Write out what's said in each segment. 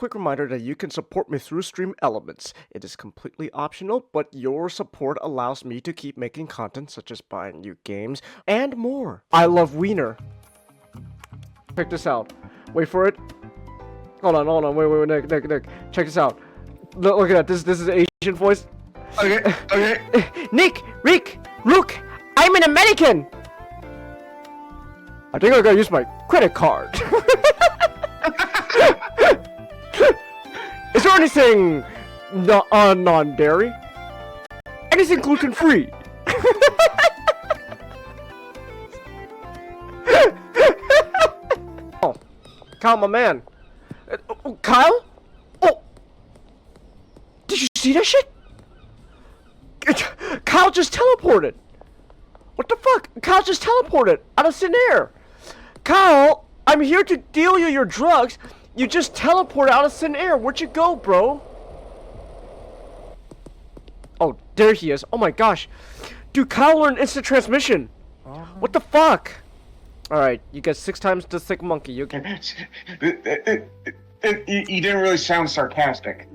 Quick reminder that you can support me through Stream Elements. It is completely optional, but your support allows me to keep making content such as buying new games and more. I love Wiener. Check this out. Wait for it. Hold on. Wait, Nick. Check this out. Look at that. This is Asian voice. Okay. Nick, Rick, look, I'm an American. I think I gotta use my credit card. Is there anything non-dairy? Anything gluten-free? Oh, Kyle, my man. Kyle? Oh, did you see that shit? Kyle just teleported. What the fuck? Kyle just teleported out of thin air. Kyle, I'm here to deal you your drugs. You just teleported out of thin air. Where'd you go, bro? Oh, there he is. Oh my gosh. Dude, Kyle learned instant transmission. What the fuck? Alright, you got 6 times the thick monkey. You can... You didn't really sound sarcastic.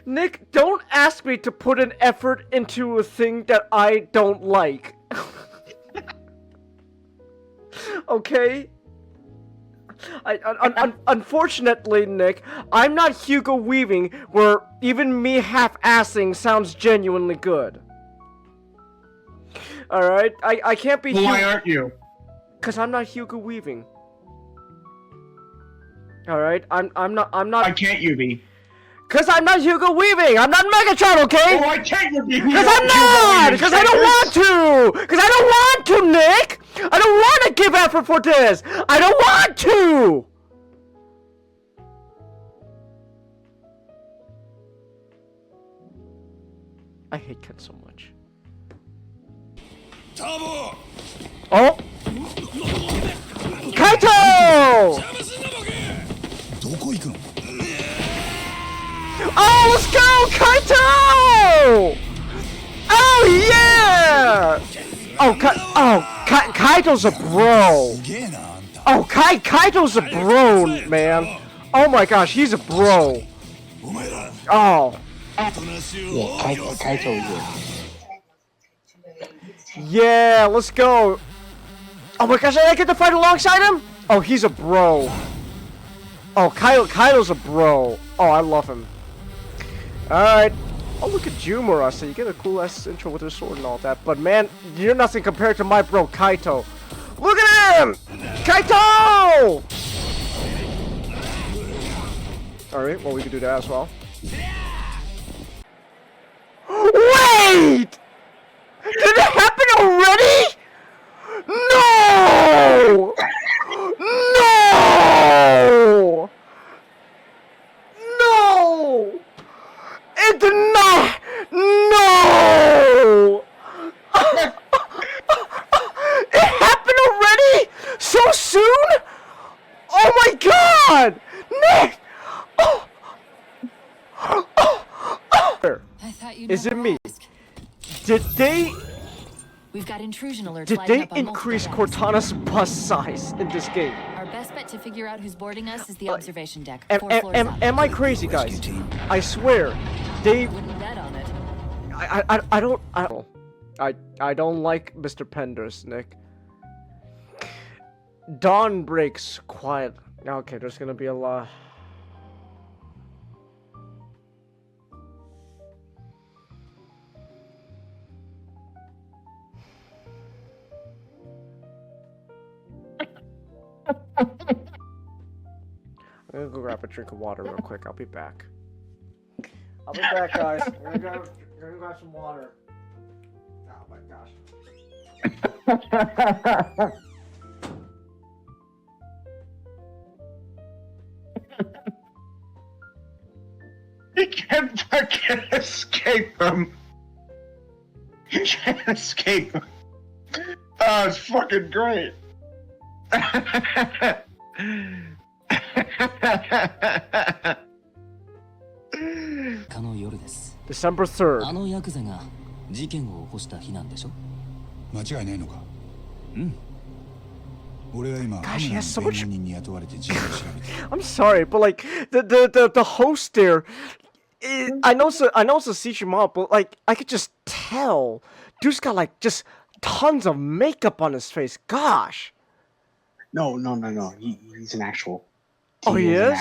Nick, don't ask me to put an effort into a thing that I don't like. Okay? Unfortunately, Nick, I'm not Hugo Weaving, where even me half-assing sounds genuinely good. Alright? I can't be Why aren't you? Cause I'm not Hugo Weaving. Alright? I'm not Why can't you be? Cause I'm not Hugo Weaving! I'm not Megatron, okay? Why can't you be? Cause I'm not! Cause I don't want to! Cause I don't want to, Nick! I don't want to give effort for this! I don't want to! I hate Ken so much. Oh! Kaito! Oh, let's go, Kaito! Oh, yeah! Kaito's a bro. Oh, Kaito's a bro, man. Oh my gosh, he's a bro. Oh. Yeah, Kaito. Yeah, let's go. Oh my gosh, I get to fight alongside him? Oh, he's a bro. Oh, Kaito's a bro. Oh, I love him. Alright. Oh, look at Jumura, so you get a cool ass intro with his sword and all that. But man, you're nothing compared to my bro, Kaito. Look at him! Kaito! Alright, well, we can do that as well. Wait! Did it happen already? No! No! No! It did not! No! It happened already? So soon? Oh my god! Nick! Oh! I thought you'd Is it never me? ask. Did they... We've got intrusion alerts Did lighting they up on increase multiple decks. Cortana's bus size in this game? Our best bet to figure out who's boarding us is the observation deck. Am, 4 am, floors am, up. am I crazy, guys? I swear, they... Wouldn't bet on it. I don't like Mr. Penders, Nick. Dawn breaks quiet. Okay, there's gonna be a lot. I'm gonna go grab a drink of water real quick. I'll be back. I'll be back, guys. I'm gonna grab some water. Oh my gosh. You can't fucking escape them. You can't escape them. Oh, it's fucking great. December 3rd. あのヤクザが事件を起こした日なんでしょ？間違いないのか？うん。Gosh, he has so much. I'm sorry, but like the host there, I know it's a CG model, but like I could just tell, dude's got like just tons of makeup on his face. Gosh. No. He's an actual. He is?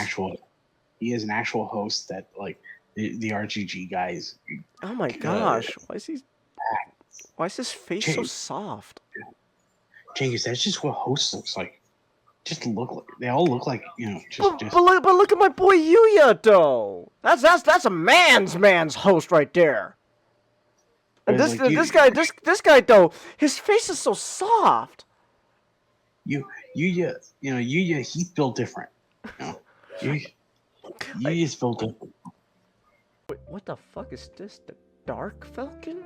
He is an actual host that like the RGG guys. Oh my gosh, why is his face so soft? Jenkins, that's just what host looks like. They all look like, But look at my boy Yuya though. That's a man's host right there. And this guy though, his face is so soft. Yuya, he's built different. Yuya's built different. Wait, what the fuck is this? The Dark Falcon?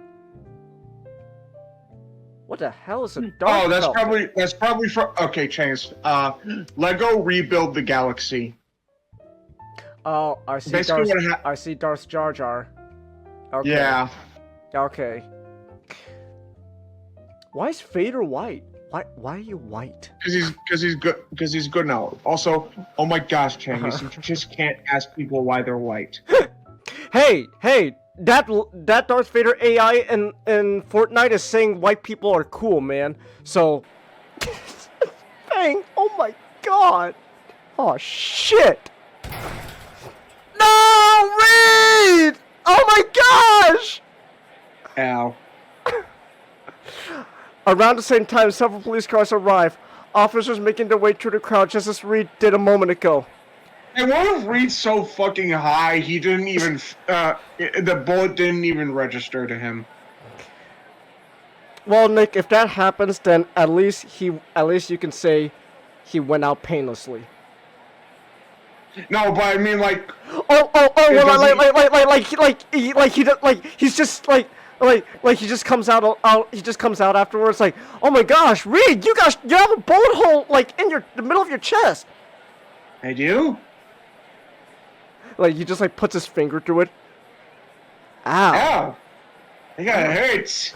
What the hell is a Dark Falcon? That's probably for Chance. Lego Rebuild the Galaxy. Oh, I see. I see Darth Jar Jar. Okay. Yeah. Okay. Why is Vader white? Why are you white? Because he's good now. Also, oh my gosh, Chance, you just can't ask people why they're white. Hey, that Darth Vader AI in Fortnite is saying white people are cool, man. So, dang, oh my god. Oh shit. No, Reed! Oh my gosh! Ow. Around the same time, several police cars arrive. Officers making their way through the crowd just as Reed did a moment ago. And what if Reed's so fucking high, he didn't even, the bullet didn't even register to him? Well, Nick, if that happens, then at least you can say he went out painlessly. No, but I mean, like... he just comes out afterwards, like, oh my gosh, Reed, you have a bullet hole, like, in the middle of your chest. I do? Like, he just, like, puts his finger through it. Ow. Ow. I think it hurts.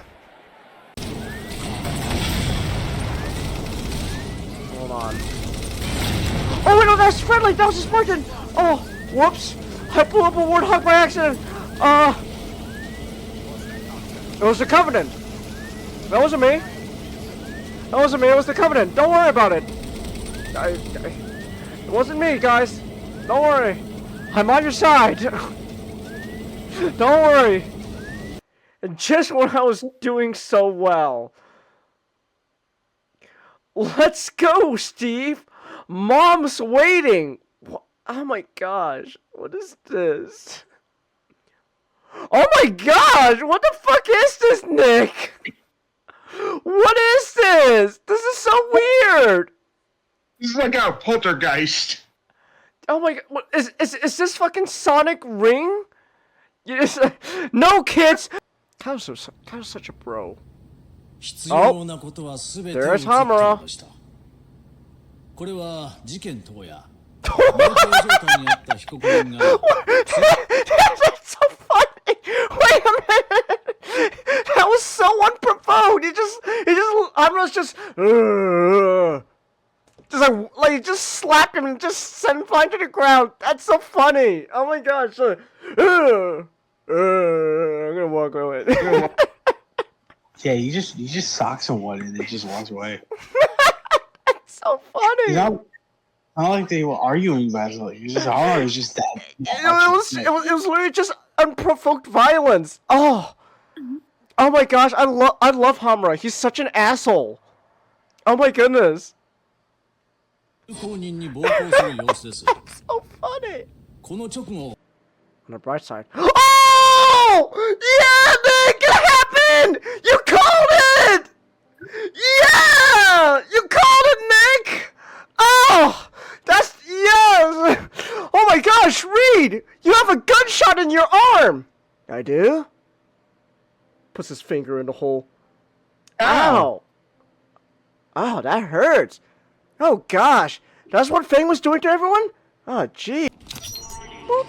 Hold on. Oh, wait, no, that's friendly. That was a Spartan. Oh, whoops. I blew up a warthog by accident. It was the Covenant. That wasn't me. It was the Covenant. Don't worry about it. It wasn't me, guys. Don't worry. I'm on your side. Don't worry. And just when I was doing so well. Let's go, Steve. Mom's waiting. Oh my gosh. What is this? Oh my gosh. What the fuck is this, Nick? What is this? This is so weird. This is like a poltergeist. Oh my god. What, is this fucking Sonic Ring? No, kids. Kyle's such a bro. Oh, there's Hamura. That's so funny. Wait a minute. That was so unprovoked. Hamura's just like just slapped him and just sent him flying to the ground. That's so funny. Oh my gosh. I'm gonna walk away. Yeah, he just socks someone and then just walks away. That's so funny. I don't like they were arguing about it. Like, it's just hard. It's just that. It was literally just unprovoked violence. Oh my gosh. I love Hamura. He's such an asshole. Oh my goodness. So funny. On the bright side. Oh! Yeah, Nick! It happened! You called it! Yeah! You called it, Nick! Oh! That's... Yes! Oh my gosh, Reed! You have a gunshot in your arm! I do? Puts his finger in the hole. Ow! Oh, that hurts. Oh gosh. That's what Fang was doing to everyone? Oh, gee. Boop.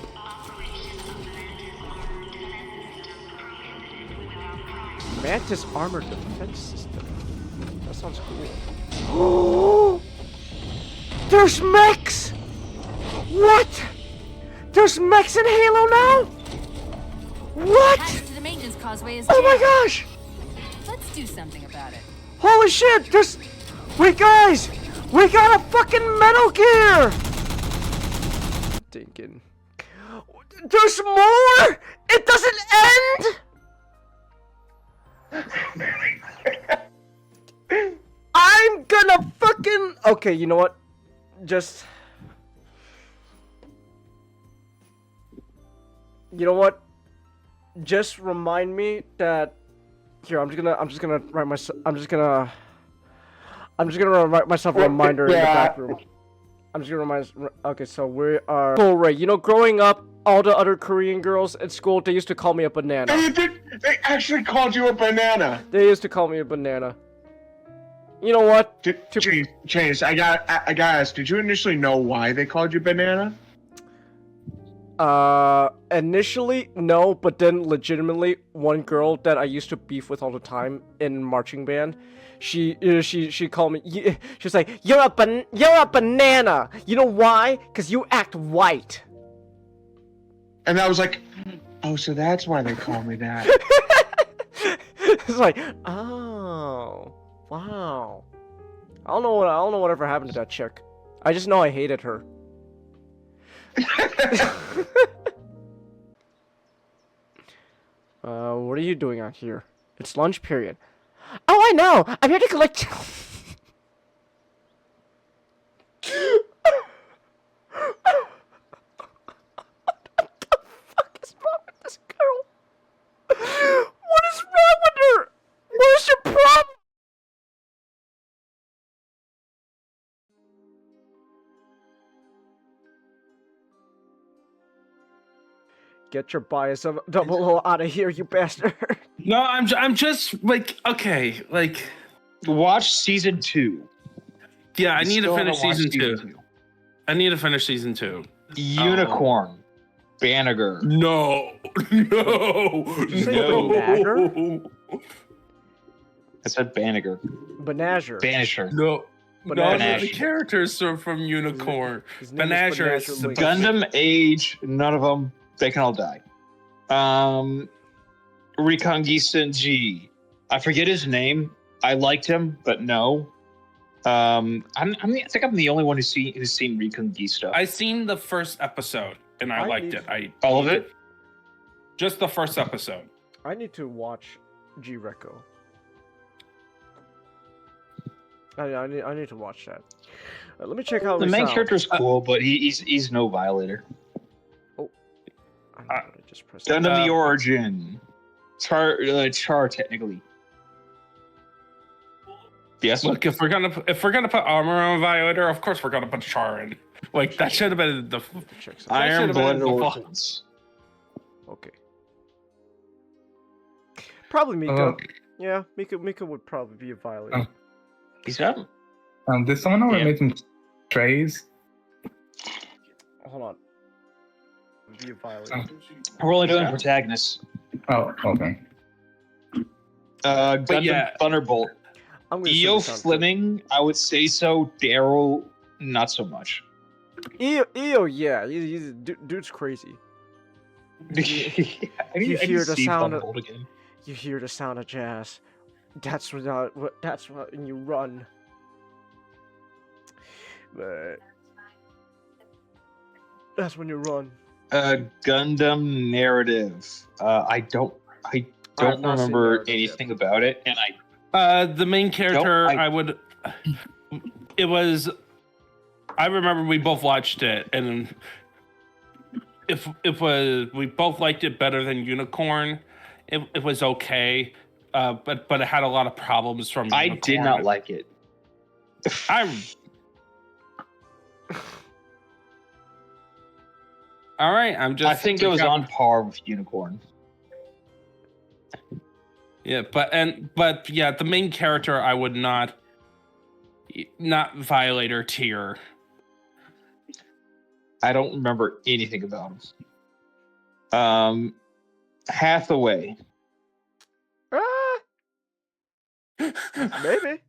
Mantis armored defense system. That sounds cool. There's mechs! What? There's mechs in Halo now? What? Path to the maintenance causeway is Oh my jammed. gosh! Let's do something about it. Holy shit! There's... Wait, guys! We got a fucking Metal Gear! Thinking... There's more! It doesn't end! I'm gonna fucking... Okay, you know what? Just... You know what? Just remind me that... Here, I'm just gonna write myself... I'm just gonna write myself a reminder in the back room. I'm just gonna remind... Okay, so we are... Oh, right, you know, growing up, all the other Korean girls at school, they used to call me a banana. They actually called you a banana. They used to call me a banana. You know what? Chase, I gotta ask, did you initially know why they called you banana? Initially, no, but then legitimately, one girl that I used to beef with all the time in marching band, she called me, she's like, you're a banana! You know why? Because you act white. And I was like, oh, so that's why they call me that. It's like, oh, wow. I don't know whatever happened to that chick. I just know I hated her. What are you doing out here? It's lunch period. Oh, I know! I'm here to collect... What the fuck is wrong with this girl? What is wrong with her? What is your problem? Get your bias of double O out of here, you bastard. No, I'm just like, okay, like, Watch season 2. yeah, I need to Still finish haven't watched season 2. I need to finish season 2. Unicorn. Banagher. No, no, Did you say Banagher? I said Banagher. Banagher. Banisher. no. But No, Banagher. the characters are from Unicorn. His name is Banagher is Banagher the Link. Gundam Age. None of them. They can all die. Reconquista G. I forget his name. I liked him, but no. I think I'm the only one who's seen Reconquista. I seen the first episode and I I liked need- it. All of it? Just the first episode. I need to watch G-Reco. I need to watch that. Let me check out The main character's cool, but he's no violator. I know what I just pressed. Gundam the Origin. Char technically. Yes. Look, if we're gonna put armor on Violator, of course we're gonna put Char in. Like that should have been the. Check some- that Iron should've been Blood the fall. Orphans. Okay. Probably Mika. Yeah, Mika would probably be a violator. He's up. Did someone already Yeah. make some trays? Hold on. Be a violator. We're only doing protagonists. Oh, okay. Gundam yeah. Thunderbolt. I'm gonna EO send this on to- Fleming, I would say so. Daryl, not so much. EO, yeah, dude's crazy. I need You to hear the see sound of- Thunderbolt again. You hear the sound of jazz. That's when you run. But that's when you run. Gundam narrative. I don't I've not seen remember narrative anything about it, and I The main character, Nope, I would. It was. I remember we both watched it, and if we both liked it better than Unicorn. It was okay, but it had a lot of problems from. I Unicorn. did not like it. All right, I'm just. I think it was on par with Unicorn. Yeah, but yeah, the main character I would not Violator tier. I don't remember anything about him. Hathaway. Maybe.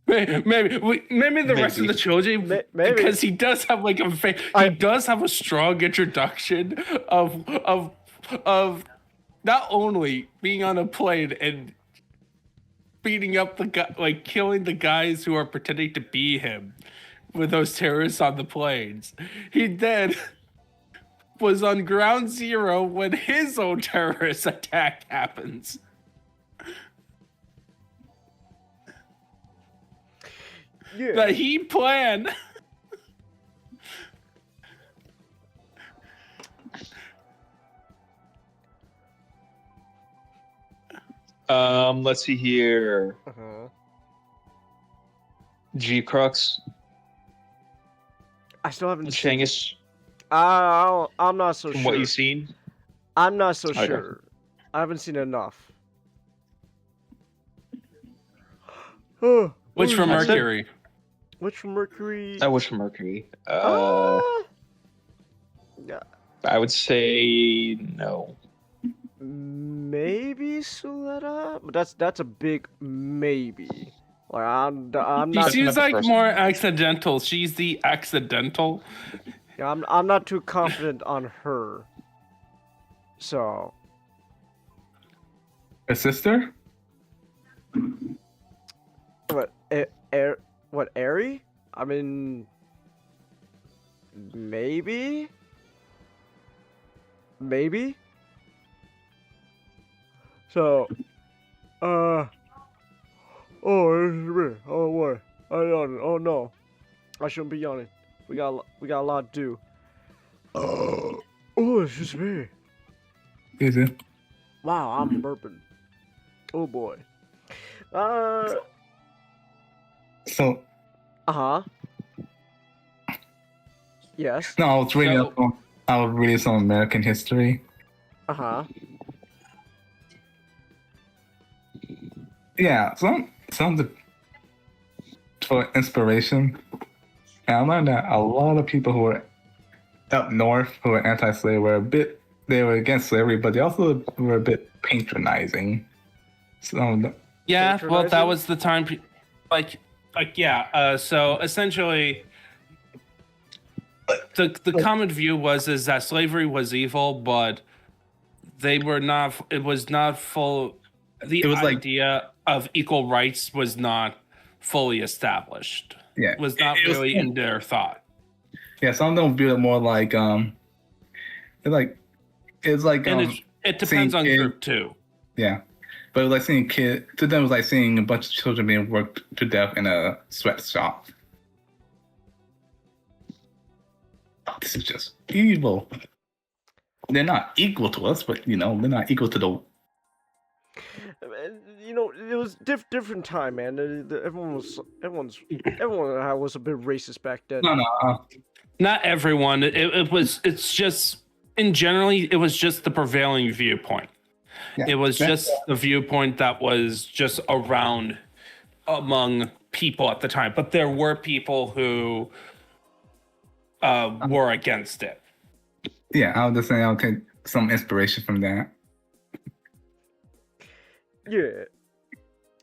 Maybe the rest of the trilogy, Maybe. because he does have like he does have a strong introduction of not only being on a plane and beating up the guy, like killing the guys who are pretending to be him with those terrorists on the planes. He then was on ground zero when his own terrorist attack happens. Yeah. That he planned. Let's see here. Uh-huh. G Crux, I still haven't seen. Changus. I'm not so From sure. what you've seen, I'm not so Okay. sure. I haven't seen enough. Oh, Which from That's it. Mercury? which from Mercury? I wish for Mercury. Yeah, I would say no. maybe Suletta, but that's a big maybe. Like I'm She not. seems the like person. more accidental. She's the accidental. Yeah, I'm not too confident on her. So Her sister? what? What? Airy? I mean, maybe. Maybe. So, oh, this is me. Oh boy, I yawned. Oh no, I shouldn't be yawning. We got a lot to do. Oh, it's just me. Is it? Wow, I'm burping. Oh boy. So, Uh-huh. Yes. no, So- I was reading some American history. Uh-huh. Yeah, some of the, for inspiration. And I learned that a lot of people who were up north who were anti-slave they were against slavery, but they also were a bit patronizing. So, Yeah, well, that Patronizing? was the time. So essentially, the common view is that slavery was evil, but they were not. It was not full. The was like- idea of equal rights was not fully established. yeah, Was not it was- really in their thought. Yeah, some of them view it more like it's like And it depends on seeing group too. yeah, but it was like seeing to them it was like seeing a bunch of children being worked to death in a sweatshop. Oh, this is just evil. They're not equal to us, but they're not equal to the. It was different time, man. Everyone was a bit racist back then. No. Not everyone. It's just in generally. It was just the prevailing viewpoint. Yeah, It was that's- just the viewpoint that was just around among people at the time. But there were people who were against it. Yeah, I was just saying I'll take some inspiration from that. Yeah.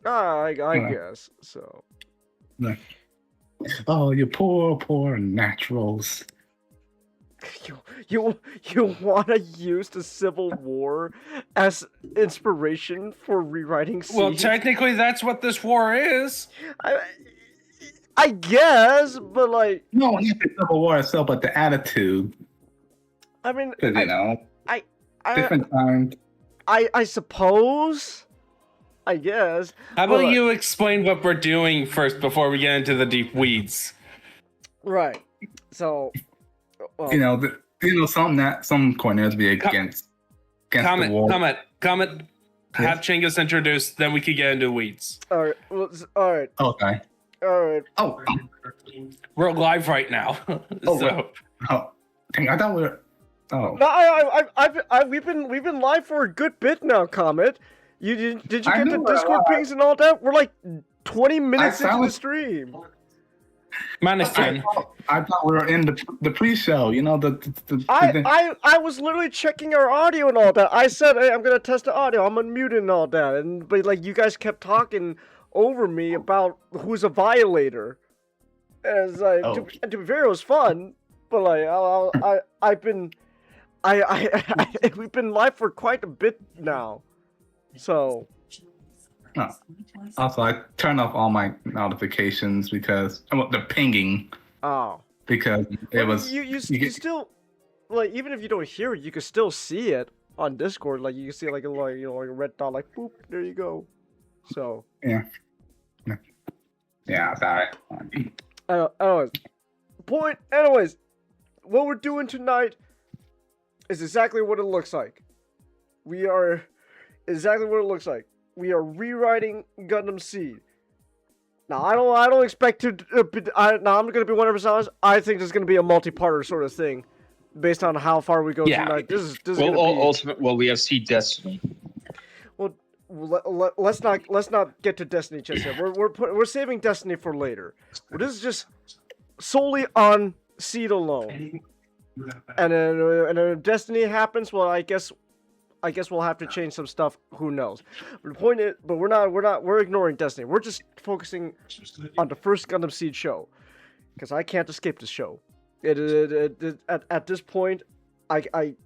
I Yeah. guess so. Oh, you poor naturals. You want to use the Civil War as inspiration for rewriting Siege? Well, technically, that's what this war is. I guess, but like, No, not the Civil War itself, but the attitude. I mean, Because I, different times. I suppose, I guess. How about Well, you explain what we're doing first before we get into the deep weeds? Right. So, well, Some corners be against the war. Comment. Have Chinggis introduced, then we can get into weeds. all right. Well, all right. Okay. All right. Oh, We're live right now. Oh, So dang, I thought we were. Oh, No, we've been live for a good bit now, Comet. Did you I get the know we're Discord live. pings and all that? We're like 20 minutes into the sound- stream. Maniston. I thought we were in the pre-show. I was literally checking our audio and all that. I said, hey, I'm gonna test the audio. I'm unmuting and all that, but like you guys kept talking over me about who's a violator. And it's like, Oh. to be fair, it was fun, but like, we've been live for quite a bit now, so. Oh. Also, I turned off all my notifications because the pinging Oh. because it was. You still, like, even if you don't hear it, you can still see it on Discord. Like, you can see like like a red dot, like boop, there you go. So. Yeah. Yeah, that. Anyways, what we're doing tonight is exactly what it looks like. We are rewriting Gundam Seed. Now, I don't expect to. Now, I'm gonna be 100% honest. I think this is gonna be a multi-parter sort of thing, based on how far we go tonight. This is gonna be. Well, we have Seed Destiny. Well, let's not get to Destiny just yet. We're saving Destiny for later. This is just solely on Seed alone. And then if Destiny happens, well, I guess we'll have to change some stuff. Who knows? But the point is, but we're ignoring Destiny. We're just focusing on the first Gundam Seed show, because I can't escape this show. At this point, it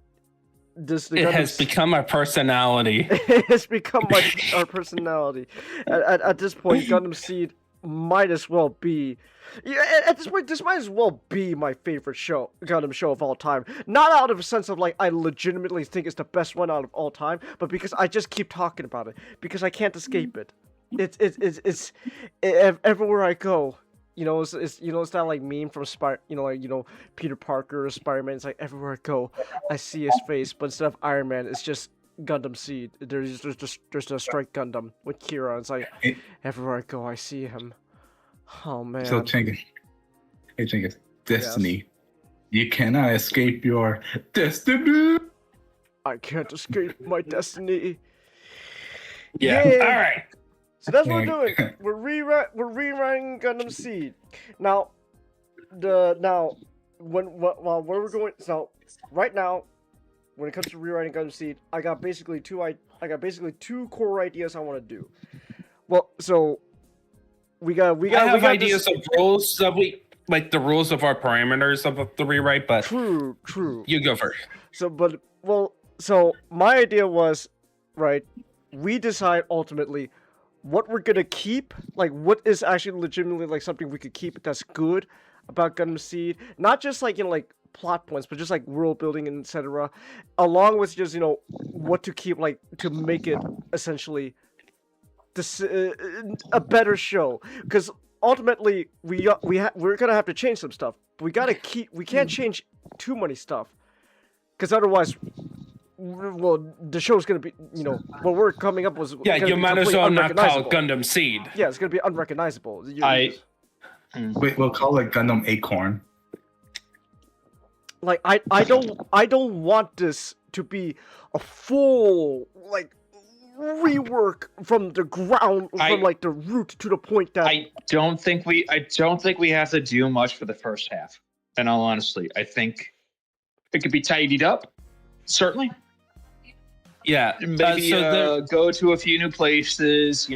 has become our personality. It has become our personality. At this point, Gundam Seed might as well be. Yeah, at this point, this might as well be my favorite Gundam show of all time. Not out of a sense of like I legitimately think it's the best one out of all time, but because I just keep talking about it because I can't escape it. It's everywhere I go. It's that like meme from Peter Parker or Spider-Man. It's like everywhere I go, I see his face, but instead of Iron Man, it's just Gundam Seed. There's a Strike Gundam with Kira. It's like everywhere I go, I see him. Oh man. So Chinggis, Destiny. Yes. You cannot escape your destiny. I can't escape my destiny. Yeah. All right. So that's what we're doing. We're rewriting Gundam Seed. Now, where we're going. So right now, when it comes to rewriting Gundam Seed, I got basically two core ideas I want to do. Well, so. We have ideas of rules that we like, the rules of our parameters of the rewrite, but true. You go first. So my idea was, right, we decide ultimately what we're gonna keep, like what is actually legitimately like something we could keep that's good about Gundam Seed, not just like like plot points, but just like world building and etc. Along with just what to keep, like to make it essentially a better show, because ultimately we're gonna have to change some stuff. We can't change too many stuff, because otherwise, well, the show's gonna be what we're coming up with. You might as well not call it Gundam Seed. Yeah, it's gonna be unrecognizable. We'll call it Gundam Acorn. Like I don't want this to be a full like rework from the ground, from like the root to the point that I don't think we have to do much for the first half. In all honesty, I think it could be tidied up. Certainly. Yeah. Maybe go to a few new places.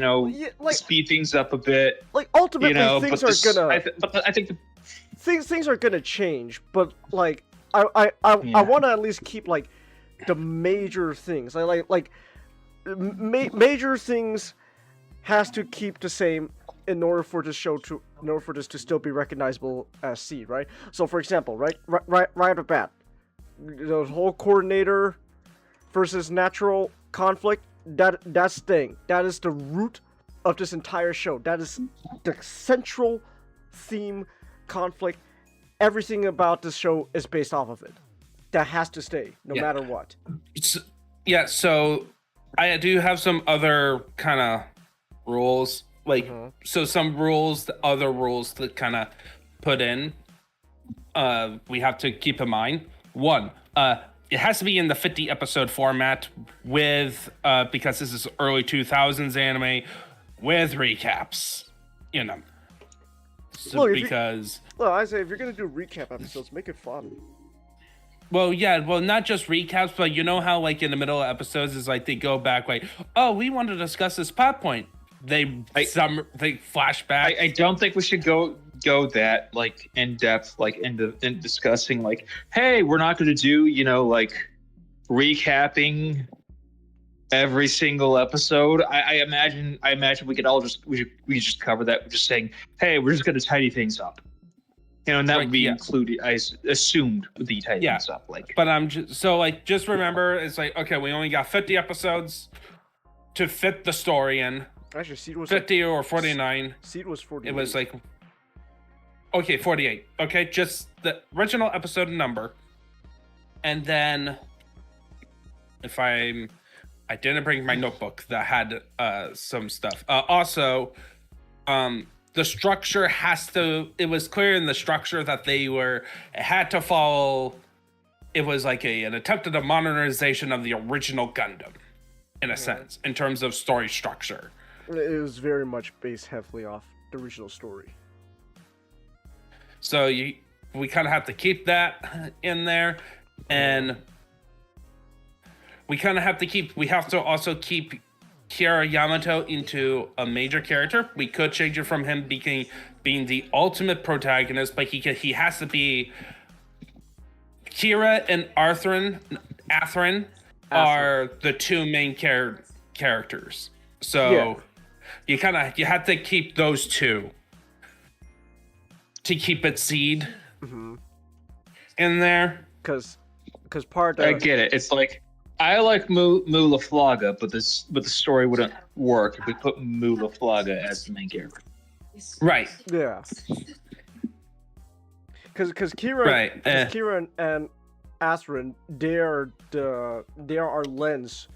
Speed things up a bit. Like ultimately, things are gonna change. But like I want to at least keep like the major things. Major things has to keep the same in order for this to still be recognizable as Seed, right? So for example, right at the bat, the whole coordinator versus natural conflict, that's thing. That is the root of this entire show. That is the central theme conflict. Everything about this show is based off of it. That has to stay, no matter what. So I do have some other kind of rules, so some rules, the other rules to kind of put in. We have to keep in mind. One, it has to be in the 50 episode format with, because this is early 2000s anime, with recaps. So I say if you're gonna do recap episodes, make it fun. Well, yeah, not just recaps, but how like in the middle of episodes is like they go back like, oh, we want to discuss this plot point. they flashback. I don't think we should go that like in depth, like in discussing like, hey, we're not going to do like recapping every single episode. I imagine we could all we just cover that with just saying, hey, we're just going to tidy things up. And that would be included. I assumed with the tidy things up. Like, but I'm just remember, it's like, okay, we only got 50 episodes to fit the story in. Actually, Seed was 50 or 49. Seed was 48. It was like, okay, 48. Okay, just the original episode number. And then, I didn't bring my notebook that had some stuff. Also, the structure it was clear in the structure that it had to follow, it was like an attempt at a modernization of the original Gundam, in a sense, in terms of story structure. It was very much based heavily off the original story. So we kind of have to keep that in there, and we have to also keep Kira Yamato into a major character. We could change it from him being the ultimate protagonist, but he has to be. Kira and Atherin are the two main characters. So you have to keep those two to keep it Seed in there. Because part of I get it. It's like, I like Mula Flaga, but the story wouldn't work if we put Mula Flaga as the main character. Right. Yeah. Because Kira and Atherin, they are our lens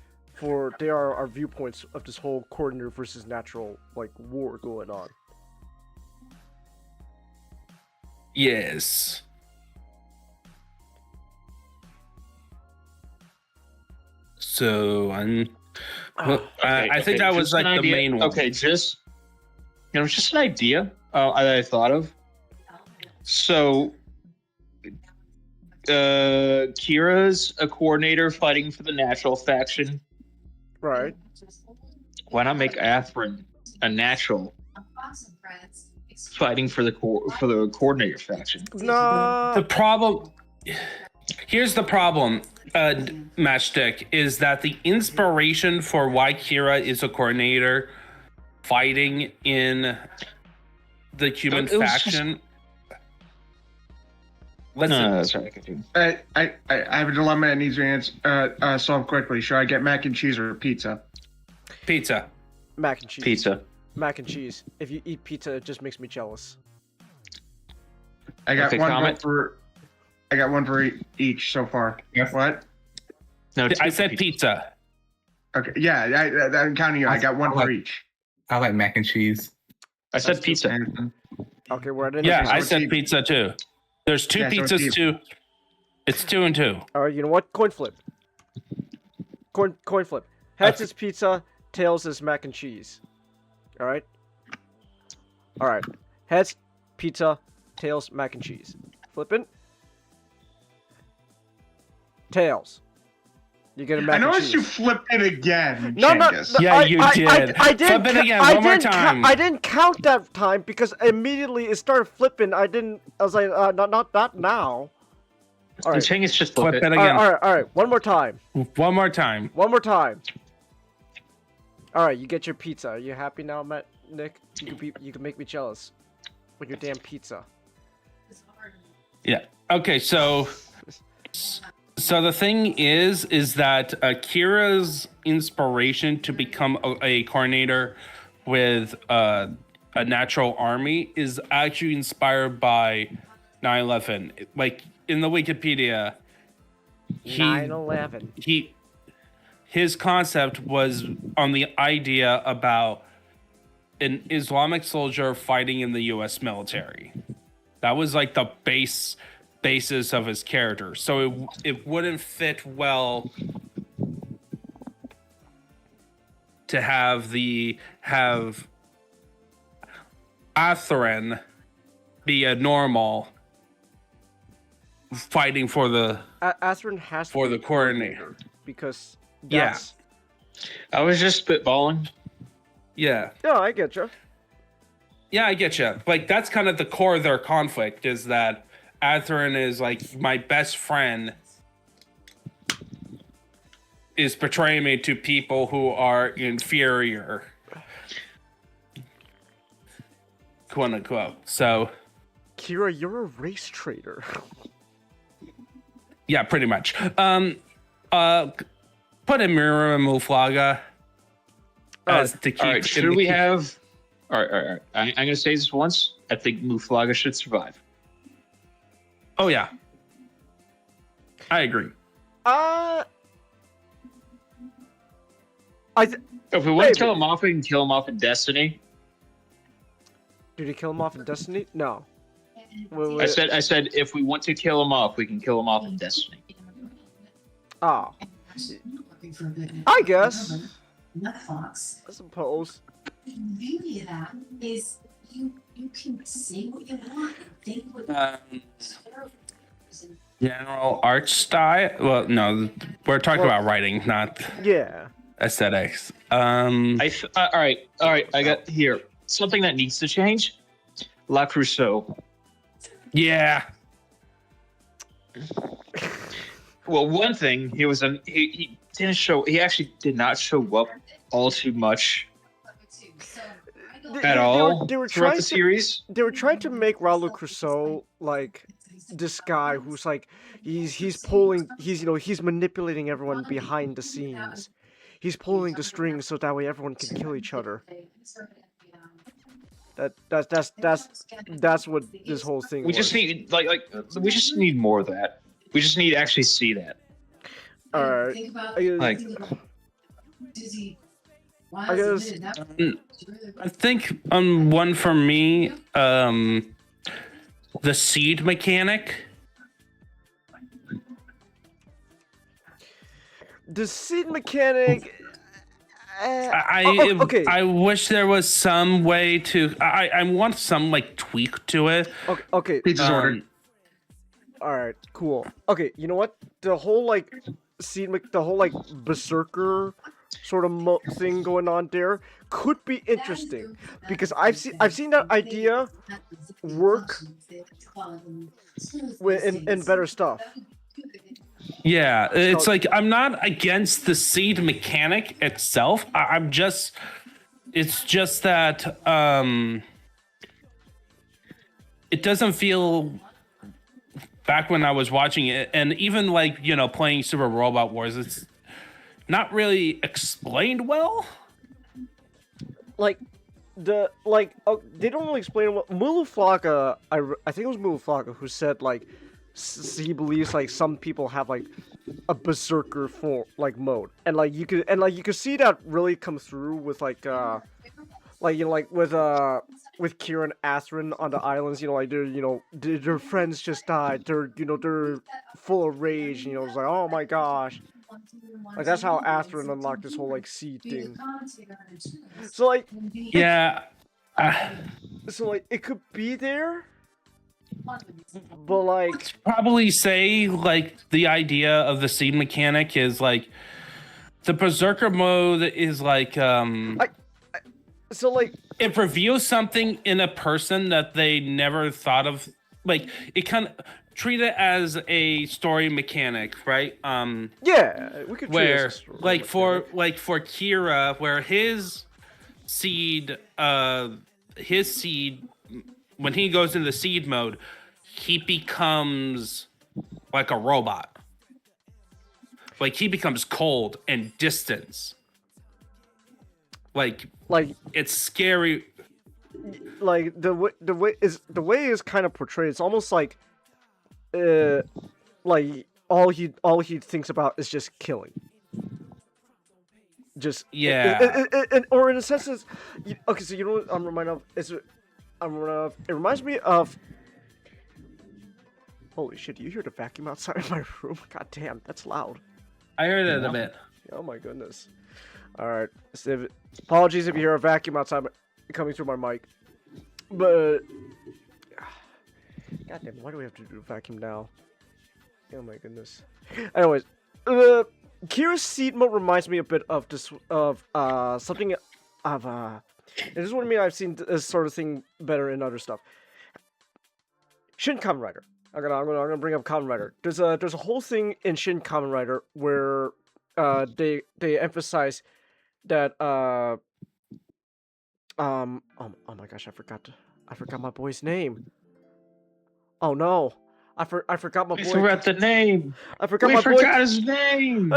they are our viewpoints of this whole coordinator versus natural like war going on. Yes. So I think that was like the main one. Okay, just just an idea I thought of. So Kira's a coordinator fighting for the natural faction. Right. Why not make Atherin a natural fighting for the coordinator faction? No. The problem. Here's the problem, Matchstick, is that the inspiration for why Kira is a coordinator fighting in the human faction. Sorry, I have a dilemma that needs to be solved quickly. Should I get mac and cheese or pizza? Pizza. Mac and cheese. Pizza. Mac and cheese. If you eat pizza, it just makes me jealous. I got Okay, one comment. for each so far. Yes. What? No, I said pizza. Okay, yeah, I'm counting you. I got one for each. I like mac and cheese. I said pizza. Okay, we're at Yeah, I said pizza too. There's two pizzas too. It's 2 and 2. All right, you know what? Coin flip. Coin flip. Heads is pizza, tails is mac and cheese. All right. All right. Heads, pizza, tails, mac and cheese. Flipping. Tails. You get a mac I and noticed cheese. you flipped it again. No, Genghis. Yeah, you did. I didn't. Flip it again, one more time. I didn't count that time because immediately it started flipping. I was like, not now. All right. Genghis just Flip flip it it. again. All right. One more time. One more time. One more time. All right, you get your pizza. Are you happy now, Nick? You can make me jealous with your damn pizza. Yeah. Okay. So the thing is that Kira's inspiration to become a coordinator with a natural army is actually inspired by 9/11. Like in the Wikipedia, 9/11. His concept was on the idea about an Islamic soldier fighting in the U.S. military. That was like the basis of his character. So it wouldn't fit well to have Atherin be a normal fighting for the Atherin has for to the be coordinator. because Yeah. that's I was just spitballing. Yeah. No, I get you. Yeah, I get you. Like, that's kind of the core of their conflict is that Atherin is like my best friend is betraying me to people who are inferior, quote unquote. So, Kira, you're a race traitor. yeah, pretty much. Put in Mira Muflaga as to keep. All right, should we have? All right. I'm gonna say this once. I think Muflaga should survive. Oh yeah, I agree. If we want to kill him off, we can kill him off in Destiny. Did he kill him off in Destiny? No. I said if we want to kill him off, we can kill him off in Destiny. Oh. I guess. Netflix. I suppose. The beauty of that is you can say what you want and think what you want. General art style. Well, no, we're talking about writing, not Yeah. aesthetics. All right. I got here something that needs to change. La Crusoe. Yeah. Well, one thing he didn't show. He actually did not show up all too much at all They were throughout trying the series. They were trying to make Raul Crusoe like this guy who's like he's manipulating everyone behind the scenes. He's pulling the strings so that way everyone can kill each other. That's what this whole thing We was. just need we just need more of that. We just need to actually see that. Alright. Like, I guess I think one for me, the seed mechanic. the seed mechanic. Okay. I wish there was some way to. I want some like tweak to it. Okay. Pizza's ordered. All right. Cool. Okay. You know what? The whole like the whole like berserker sort of thing going on there could be interesting because I've seen that idea work in better stuff. Yeah, it's like I'm not against the seed mechanic itself. It's just that it doesn't feel. Back when I was watching it, and even like playing Super Robot Wars, it's not really explained well. Like they don't really explain what Muluflaka. I think it was Muluflaka who said like he believes like some people have like a berserker form like mode, and like you could see that really come through with with Kira and Atherin on the islands, like their friends just died. They're full of rage. It's like, oh my gosh. Like that's how Atherin unlocked this whole like seed thing. So like Yeah. So like it could be there, but like Probably say like the idea of the seed mechanic is like the berserker mode is like so like it reveals something in a person that they never thought of. Like it kind of treat it as a story mechanic, right? yeah, we could treat it Where as a story like for mechanic. Kira, where his seed when he goes into seed mode, he becomes like a robot. Like he becomes cold and distant. Like it's scary. Like the way is kind of portrayed. It's almost like all he thinks about is just killing. Just Yeah. or in a sense, it's okay. So you know what I'm reminded of? It reminds me of. Holy shit! Do you hear the vacuum outside of my room? God damn, that's loud. I heard it a bit. Oh my goodness. All right. So apologies if you hear a vacuum outside coming through my mic. But God damn, why do we have to do the vacuum now? Oh my goodness. Anyways, Kira's seed mode reminds me a bit of this something this is what I mean. I've seen this sort of thing better in other stuff. Shin Kamen Rider. I'm gonna bring up Kamen Rider. There's a whole thing in Shin Kamen Rider where they emphasize that oh my gosh, I forgot my boy's name. Oh no, I forgot my boy. We forgot the name. I forgot We my boy. forgot his name.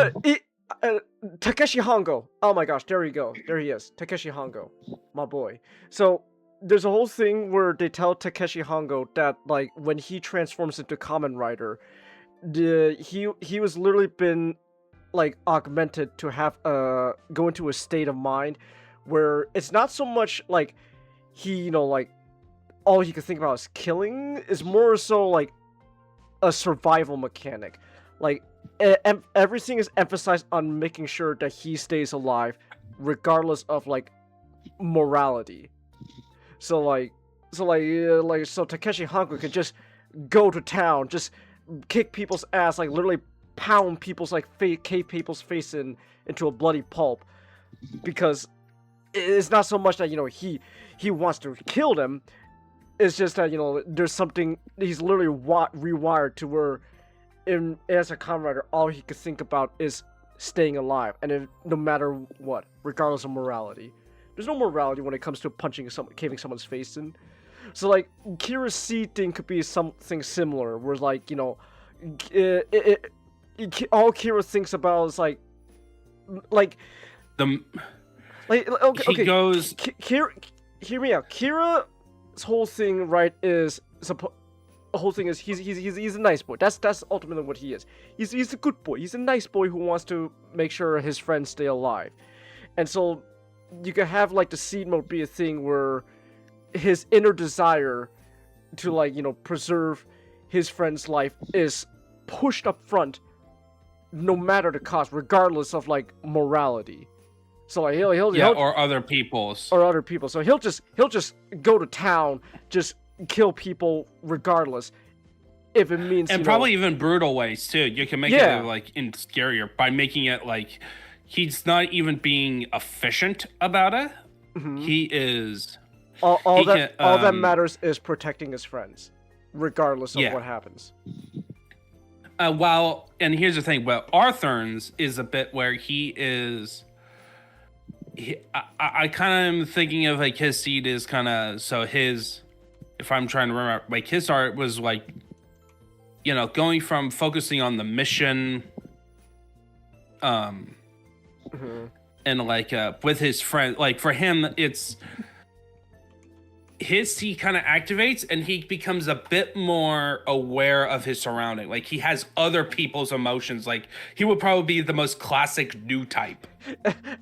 Takeshi Hongo. Oh my gosh, there you go. There he is. Takeshi Hongo. My boy. So there's a whole thing where they tell Takeshi Hongo that like when he transforms into Kamen Rider, he was literally been like augmented to have go into a state of mind where it's not so much like he like all he could think about is killing, is more so like a survival mechanic. Like everything is emphasized on making sure that he stays alive regardless of like morality. So Takeshi Hongo can just go to town, just kick people's ass, like literally pound people's like cave people's face into a bloody pulp, because it's not so much that he wants to kill them. It's just that there's something he's literally rewired to where as a Kamen Rider all he could think about is staying alive, and no matter what, regardless of morality. There's no morality when it comes to caving someone's face in. So like Kira's seed thing could be something similar, where like all Kira thinks about is like okay. He goes. Kira, hear me out. Kira's whole thing, right, is the whole thing is he's a nice boy. That's ultimately what he is. He's a good boy. He's a nice boy who wants to make sure his friends stay alive, and so you can have like the seed mode be a thing where his inner desire to like preserve his friend's life is pushed up front no matter the cost, regardless of like morality. So like he'll or other people's so he'll just go to town, just kill people regardless if it means, and probably even brutal ways too. You can make it like scarier by making it like he's not even being efficient about it. Mm-hmm. He is all that matters is protecting his friends regardless of what happens. And here's the thing, Arthur's is a bit where I kind of am thinking of like his seed is kind of, so his, if I'm trying to remember, like his art was like, going from focusing on the mission, and like with his friend, like for him, it's he kind of activates and he becomes a bit more aware of his surrounding. Like he has other people's emotions. Like he would probably be the most classic new type.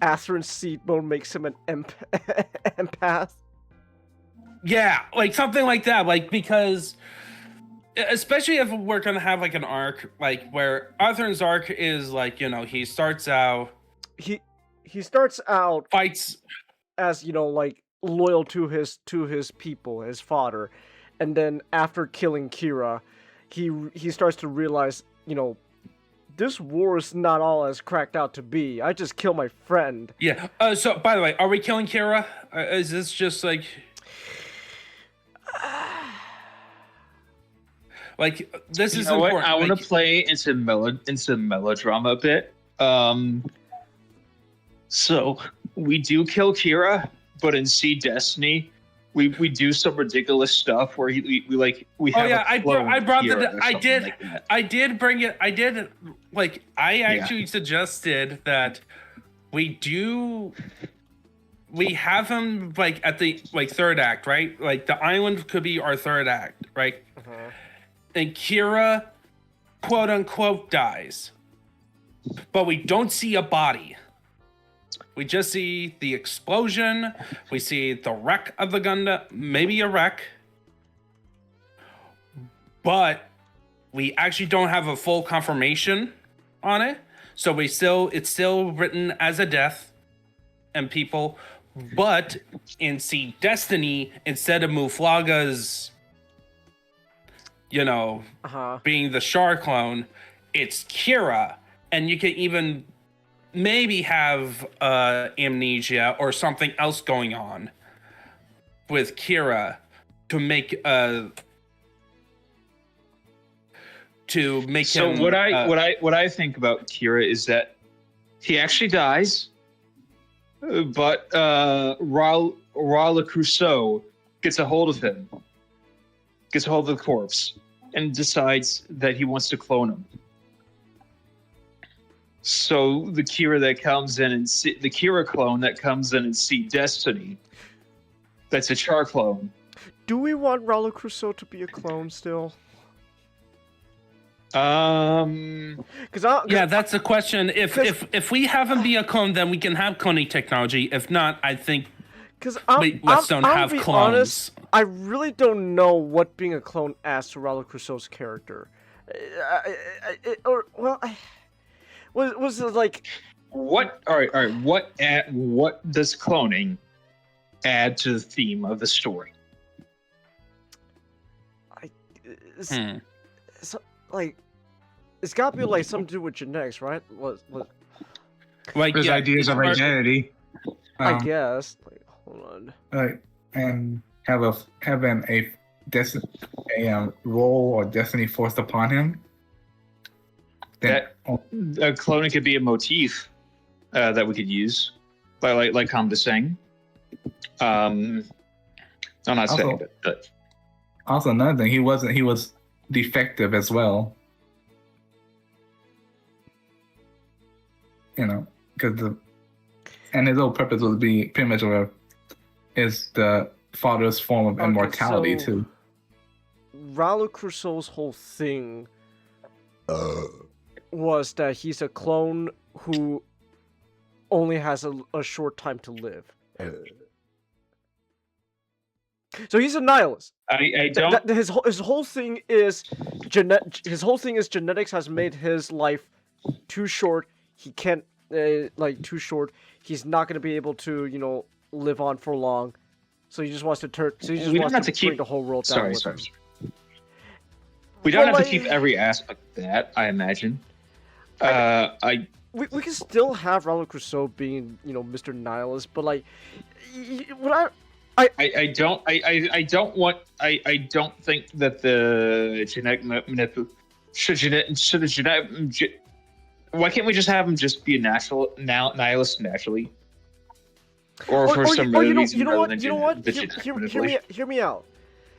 Atherin seed mode makes him an empath. Yeah, like something like that. Like because, especially if we're gonna have like an arc, like where Arthur's arc is like he starts out. He starts out fights as like loyal to his people, his father, and then after killing Kira, he starts to realize this war is not all as cracked out to be. I just killed my friend. Yeah. So by the way, are we killing Kira? Is this just like this is important? I want to play into melodrama a bit. So we do kill Kira, but in Seed Destiny, we do some ridiculous stuff where we have. Oh yeah, I brought Kira I did bring it. I did like I actually suggested that we have him like at the third act, right? Like the island could be our third act, right? Uh-huh. And Kira, quote unquote, dies, but we don't see a body. We just see the explosion. We see the wreck of the Gundam, maybe a wreck. But we actually don't have a full confirmation on it. So it's still written as a death and people. But in Seed Destiny, instead of Muflaga's, being the Char clone, it's Kira. And you can even maybe have amnesia or something else going on with Kira to make So him. what I think about Kira is that he actually dies, but Raul Crusoe gets a hold of him, gets a hold of the corpse, and decides that he wants to clone him. So the Kira that comes in and the Kira clone that comes in and see Destiny, that's a Char clone. Do we want Raul Crusoe to be a clone still? Because Yeah, that's the question. If we have him be a clone, then we can have cloning technology. If not, I think let's don't have be clones. Honest, I really don't know what being a clone adds to Raul Crusoe's character. Was it like what? All right. What does cloning add to the theme of the story? Like it's got to be like something to do with genetics, right? Like His ideas of identity. I guess. Like, hold on. And having a role or destiny forced upon him. Cloning could be a motif that we could use, like Hamda saying. I'm not saying it, but also another thing, he was defective as well. You know, because and his whole purpose would be pretty much is the father's form of immortality too. Raul Crusoe's whole thing was that he's a clone who only has a short time to live. So he's a nihilist. I don't. His whole thing is genetics has made his life too short. He can't too short. He's not going to be able to live on for long. So he just wants to turn. So he just wants to bring the whole world down. Sorry. We don't have to keep every aspect of that, I imagine. We can still have Raul Crusoe being Mr. Nihilist, but like what I don't think that the genetic why can't we just have him just be a nihilist naturally? Or for some reason, you know what? Hear me out.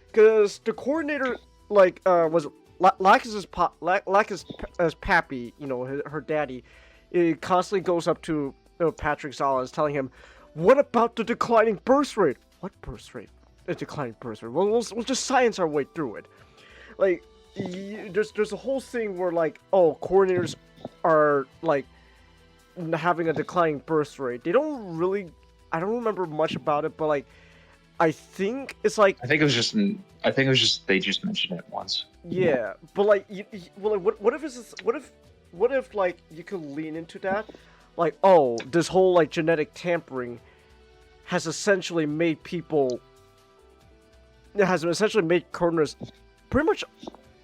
Because the coordinator was as Pappy, her daddy, it constantly goes up to Patrick Zala telling him, "What about the declining birth rate?" What birth rate? A declining birth rate. Well, we'll just science our way through it. Like, there's a whole thing where coordinators are having a declining birth rate. They don't really. I don't remember much about it, but I think it's I think it was just they just mentioned it once. Yeah, but what if you could lean into that, this whole genetic tampering has essentially made coroners pretty much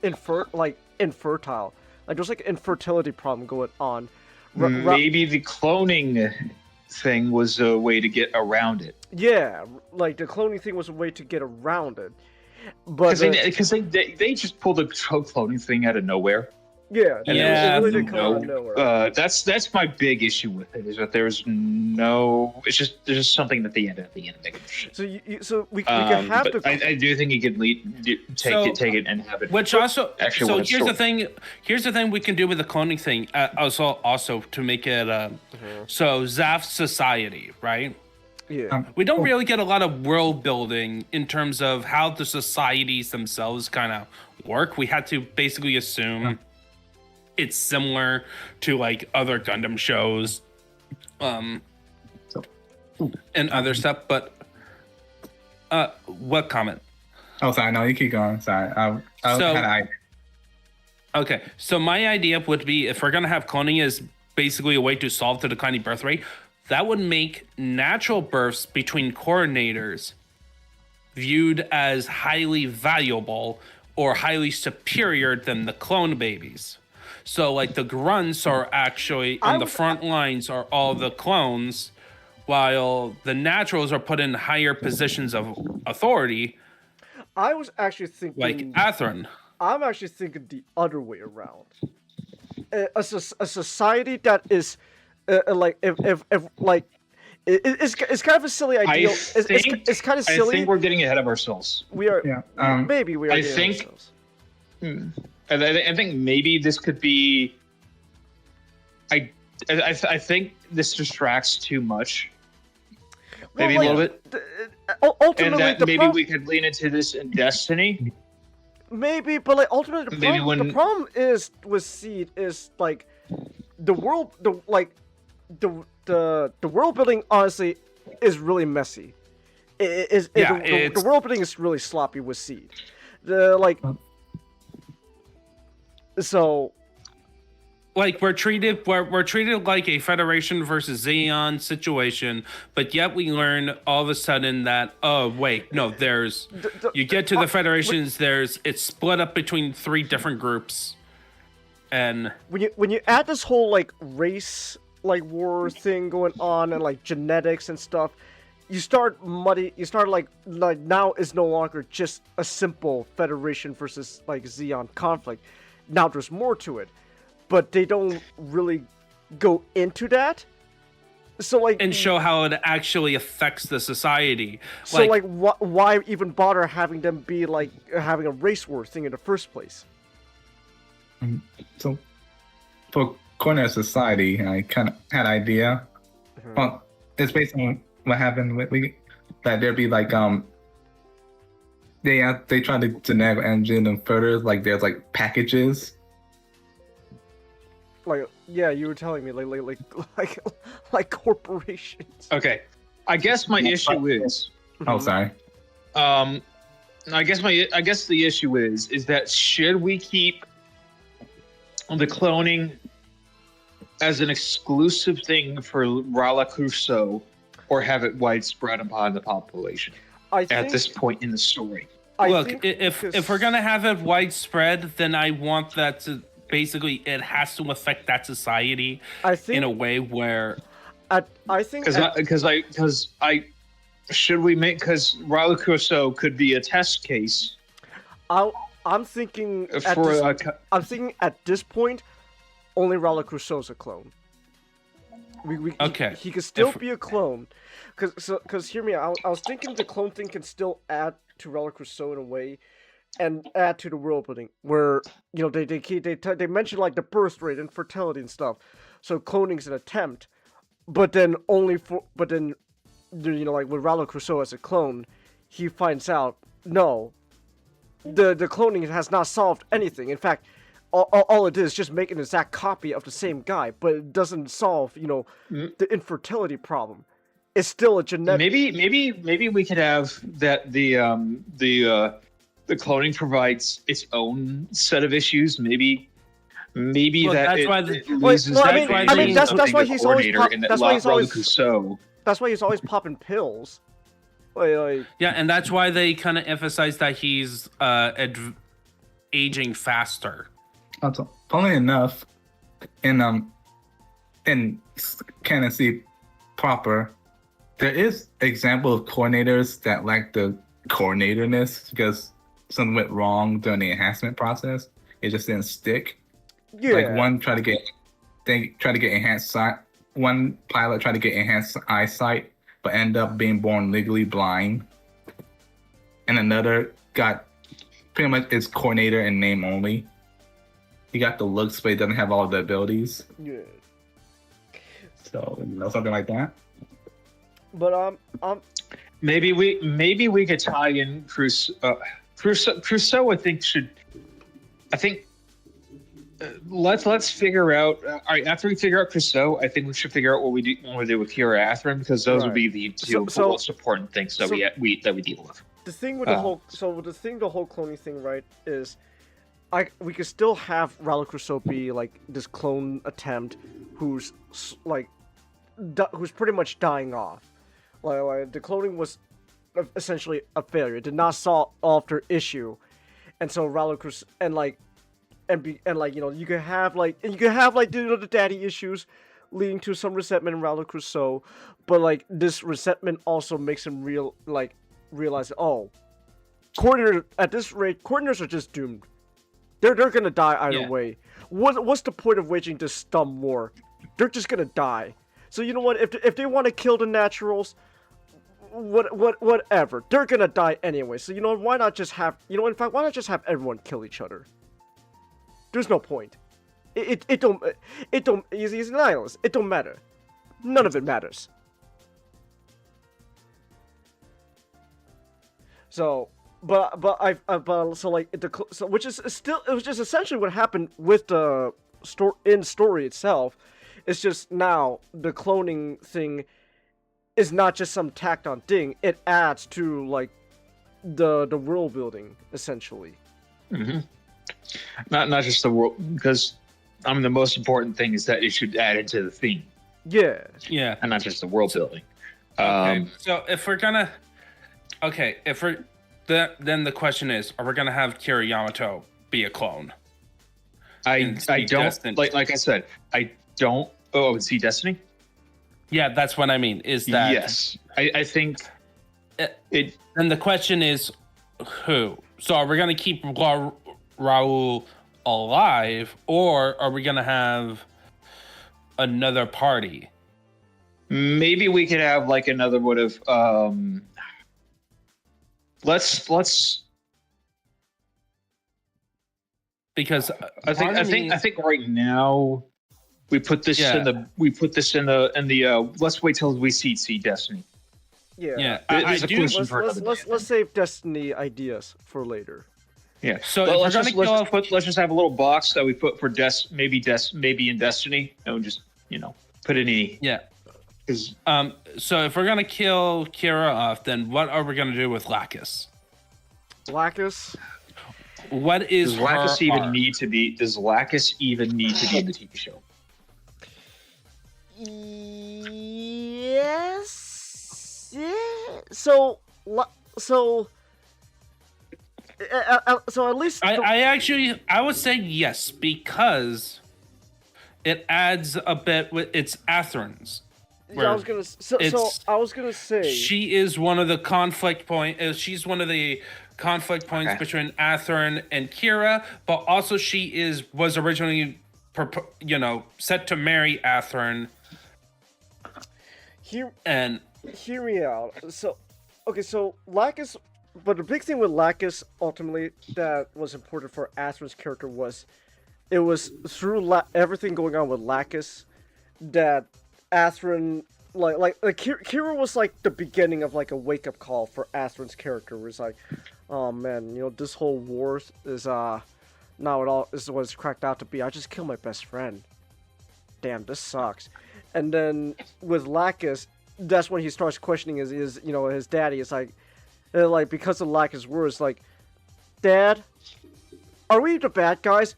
infertile. There's an infertility problem going on. Maybe the cloning thing was a way to get around it. Yeah, the cloning thing was a way to get around it. But because they just pulled the cloning thing out of nowhere. Yeah, it really did come out of nowhere. That's my big issue with it, is that there's no. There's just something that they end at the end. So we can have but I do think you could take it and have it. Which also, actually so here's the thing. Here's the thing we can do with the cloning thing. Also to make it so Zaf's society, right? Yeah. We don't really get a lot of world building in terms of how the societies themselves kind of work. We had to basically assume it's similar to other Gundam shows, and other stuff. But what comment? Oh, sorry. No, you keep going. Sorry. Okay. So my idea would be, if we're gonna have cloning as basically a way to solve the declining birth rate, that would make natural births between coordinators viewed as highly valuable or highly superior than the clone babies. So like the grunts are actually on the front lines are all the clones, while the naturals are put in higher positions of authority, I was actually thinking like Atherin. I'm actually thinking the other way around. A society that is like if like it's kind of a silly ideal. It's kind of silly. I think we're getting ahead of ourselves. We are. Yeah. Maybe we are. I getting think- ourselves. I think maybe this could be. I think this distracts too much. Maybe Well, a like, little bit, and ultimately, that the maybe we could lean into this in Destiny. maybe, but like ultimately, Maybe the problem is with Seed is like the world, the world building honestly is really messy. The world building is really sloppy with Seed. So Like we're treated like a Federation versus Xeon situation, but yet we learn all of a sudden that there's you get to the Federations, it's split up between 3 different groups, and when you add this whole like race like war thing going on and like genetics and stuff, you start like now it's no longer just a simple Federation versus like Xeon conflict. Now there's more to it. But they don't really go into that. So like and show how it actually affects the society. So like why even bother having them be like having a race war thing in the first place? So for Corner Society, I kind of had an idea. Well, it's based on what happened with that there'd be like they try to genetic engine them further, like there's like packages. Like yeah, you were telling me like corporations. Okay, I guess my issue is. Oh, sorry. I guess the issue is that should we keep the cloning as an exclusive thing for Rala Crusoe, or have it widespread upon the population at this point in the story? If we're gonna have it widespread, then I want that to. Basically, it has to affect that society in a way where I think because should we make because Rala Crusoe could be a test case. I'm thinking at this point, only Rala Crusoe's a clone. He could still be a clone, because hear me out. I was thinking the clone thing can still add to Rala Crusoe in a way. And add to the world building, where they mention like the birth rate and fertility and stuff. So cloning's an attempt, but then like with Rala Crusoe as a clone, he finds out no, the cloning has not solved anything. In fact, all it is just make an exact copy of the same guy, but it doesn't solve the infertility problem. It's still a genetic. Maybe we could have that the cloning provides its own set of issues. Maybe that's why he's always popping pills. Yeah, and that's why they kind of emphasize that he's aging faster. Funnily enough, in Canon C proper, there is example of coordinators that lack the coordinatorness because something went wrong during the enhancement process. It just didn't stick. Yeah. Like one tried to get enhanced sight. One pilot tried to get enhanced eyesight, but ended up being born legally blind. And another got pretty much is coordinator in name only. He got the looks, but he doesn't have all the abilities. Yeah. So something like that. But maybe we could tie in Crusoe. Crusoe, I think let's figure out. All right, after we figure out Crusoe, I think we should figure out what we do with Kira Atherin, because those would be the two most important things that we deal with. The thing with the whole cloning thing, right, is we could still have Rala Crusoe be like this clone attempt who's pretty much dying off. Like the cloning was essentially a failure. It did not solve their issue, and so Rala Crusoe and and like you can have like the daddy issues leading to some resentment around the Crusoe, but like this resentment also makes him realize coordinators at this rate, coordinators are just doomed. They're gonna die either way. What's the point of waging this dumb war? They're just gonna die. So you know what? If they want to kill the naturals, whatever. They're gonna die anyway. So why not just have in fact, why not just have everyone kill each other? There's no point. It don't he's an nihilist. It don't matter. None of it matters. So, which is still, it was just essentially what happened with the story itself. It's just now the cloning thing is not just some tacked on thing. It adds to like the world building essentially. Mm-hmm. Not just the world, because the most important thing is that it should add into the theme. Yeah. Yeah. And not just the world building. Okay. So if we're gonna, then the question is, are we gonna have Kira Yamato be a clone? I don't like I said, I don't. Oh, see Destiny? Yeah, that's what I mean. Is that yes? I think it. And the question is, who? So are we gonna keep Raul alive, or are we gonna have another party? Maybe we could have like another would have. Let's. Because I think right now we put this in the let's wait till we see Destiny. Yeah. Yeah. Let's save Destiny ideas for later. Yeah. So let's just have a little box that we put for maybe in Destiny, and we'll just put any. Yeah. Because so if we're gonna kill Kira off, then what are we gonna do with Lacus? Lacus? What is does Lacus even need to be? Does Lacus even need to be in the TV show? Yes. Yeah. So at least I would say yes, because it adds a bit with its Athrons. Yeah, I was gonna say she is one of the conflict points. She's one of the conflict points between Athern and Kira, but also she was originally set to marry Athern. Hear me out. So Lacus, but the big thing with Lacus ultimately that was important for Athern's character was it was through everything going on with Lacus that Athern like Kira was like the beginning of like a wake up call for Athern's character. Where it's like, oh man, this whole war is not at all is what it's cracked out to be. I just killed my best friend. Damn, this sucks. And then with Lacus, that's when he starts questioning his daddy. It's like because of Lacus' words, like, Dad, are we the bad guys?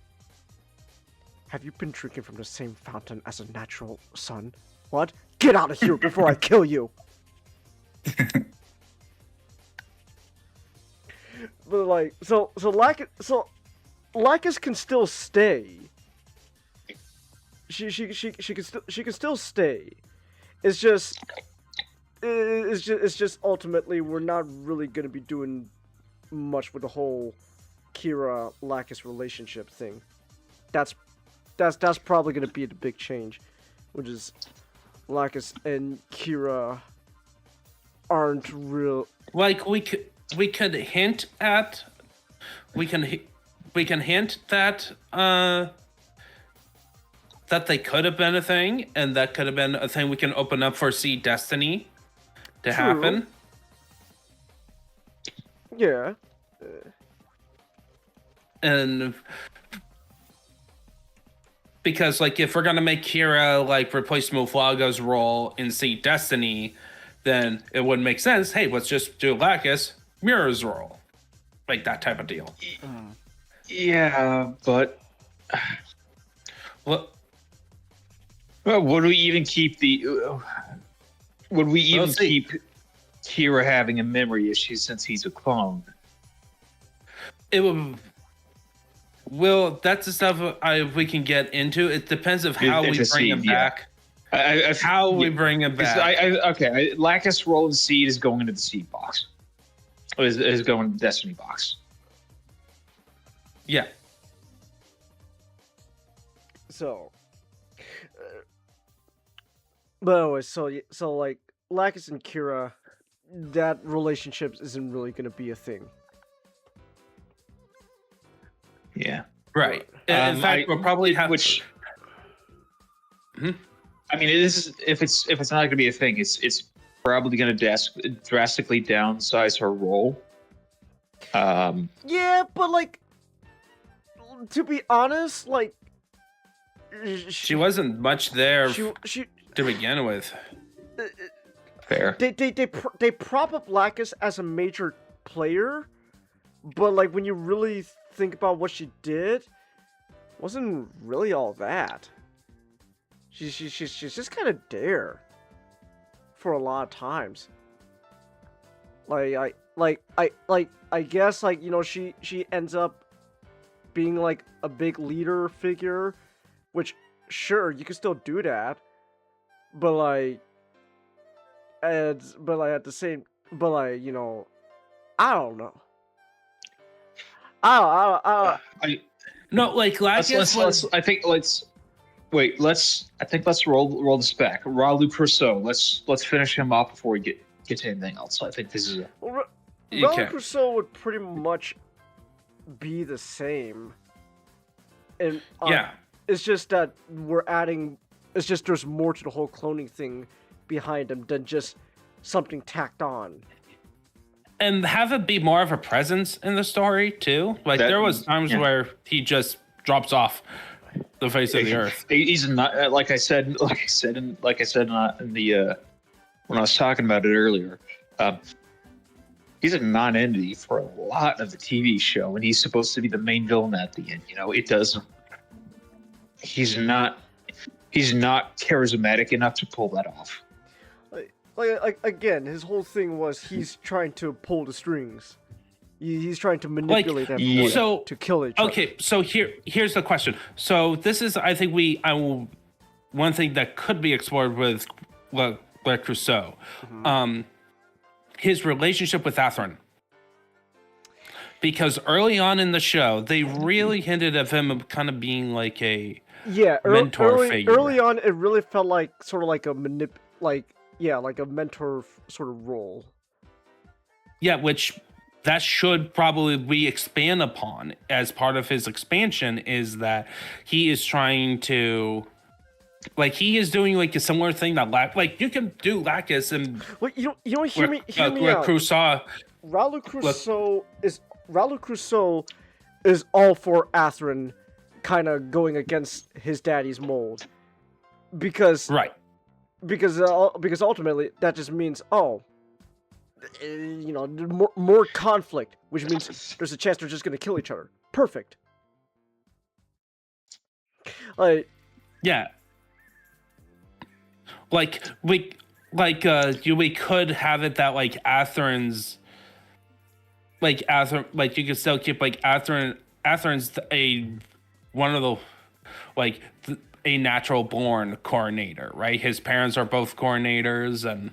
Have you been drinking from the same fountain as a natural son? What? Get out of here before I kill you! But like, so Lacus can still stay. She can still stay. It's just ultimately we're not really gonna be doing much with the whole Kira Lacus relationship thing. That's probably gonna be the big change, which is Lacus and Kira aren't real. Like we could hint at, we can hint that that they could have been a thing, and that could have been a thing we can open up for Destiny to happen. Yeah. And because like if we're gonna make Kira like replace Muflaga's role in Destiny, then it would make sense. Hey, let's just do Lacus Mira's role, like that type of deal. Yeah, but well, would we even keep keep Kira having a memory issue since he's a clone? It would. Well, that's the stuff we can get into. It depends of how we bring Interesting, him yeah. back. How We bring him back. Lacus Rolling Seed is going into the seed box. Is going to the Destiny box. Yeah. So, but anyway, so like Lacus and Kira, that relationship isn't really gonna be a thing. Yeah. Right. In fact, we'll probably have. Which. Hmm? I mean, if it's not going to be a thing, it's probably going to drastically downsize her role. Yeah, but like, to be honest, like, She wasn't much there she to begin with. Fair. they prop up Lacus as a major player, but like when you really think about what she did, wasn't really all that. She's just kind of there for a lot of times. I guess, like, you know, she ends up being like a big leader figure, which sure you can still do that, but like at the same, but like, you know, I don't know. No, like Lacus was. I think let's roll this back. Raul Crusoe. Let's finish him off before we get to anything else. I think this is a. Well, You Raul can't. Crusoe would pretty much be the same. And Yeah. it's just that it's just there's more to the whole cloning thing behind him than just something tacked on. And have it be more of a presence in the story too. Like there was times where he just drops off the face of the earth. He's not like I said in the when I was talking about it earlier. He's a non-entity for a lot of the TV show, and he's supposed to be the main villain at the end. You know, it doesn't. He's not charismatic enough to pull that off. Like again, his whole thing was he's trying to pull the strings. He's trying to manipulate everyone to kill each other. Okay, so here's the question. So this is, I think one thing that could be explored with Crusoe, his relationship with Athrun. Because early on in the show, they really hinted of him kind of being like a mentor figure. Early on, it really felt like sort of like a like a mentor sort of role. Yeah, which that should probably be expand upon as part of his expansion, is that he is trying to, like, he is doing like a similar thing that like you can do Lacus and Well, you don't hear me out. Crusoe. Raul Crusoe is all for Athrun kind of going against his daddy's mold, because because ultimately that just means you know, more conflict, which means there's a chance they're just gonna kill each other. Perfect. Like, yeah, we could have it that like Athrun's like you could still keep like Athrun's one of the a natural born coordinator, right? His parents are both coordinators and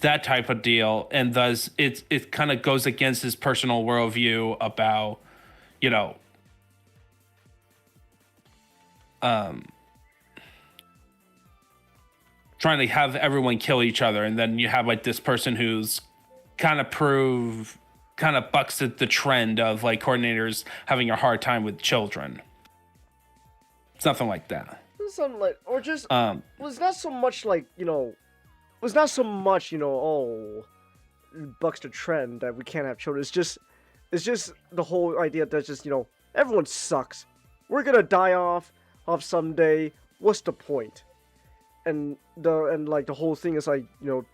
that type of deal, and thus it kind of goes against his personal worldview about, you know, trying to have everyone kill each other, and then you have like this person who's kind of bucks the trend of like coordinators having a hard time with children. Something like that. Something like, or just was not so much like, you know, bucks the trend that we can't have children. It's just the whole idea that just, you know, everyone sucks. We're gonna die off someday. What's the point? And the whole thing is like, you know,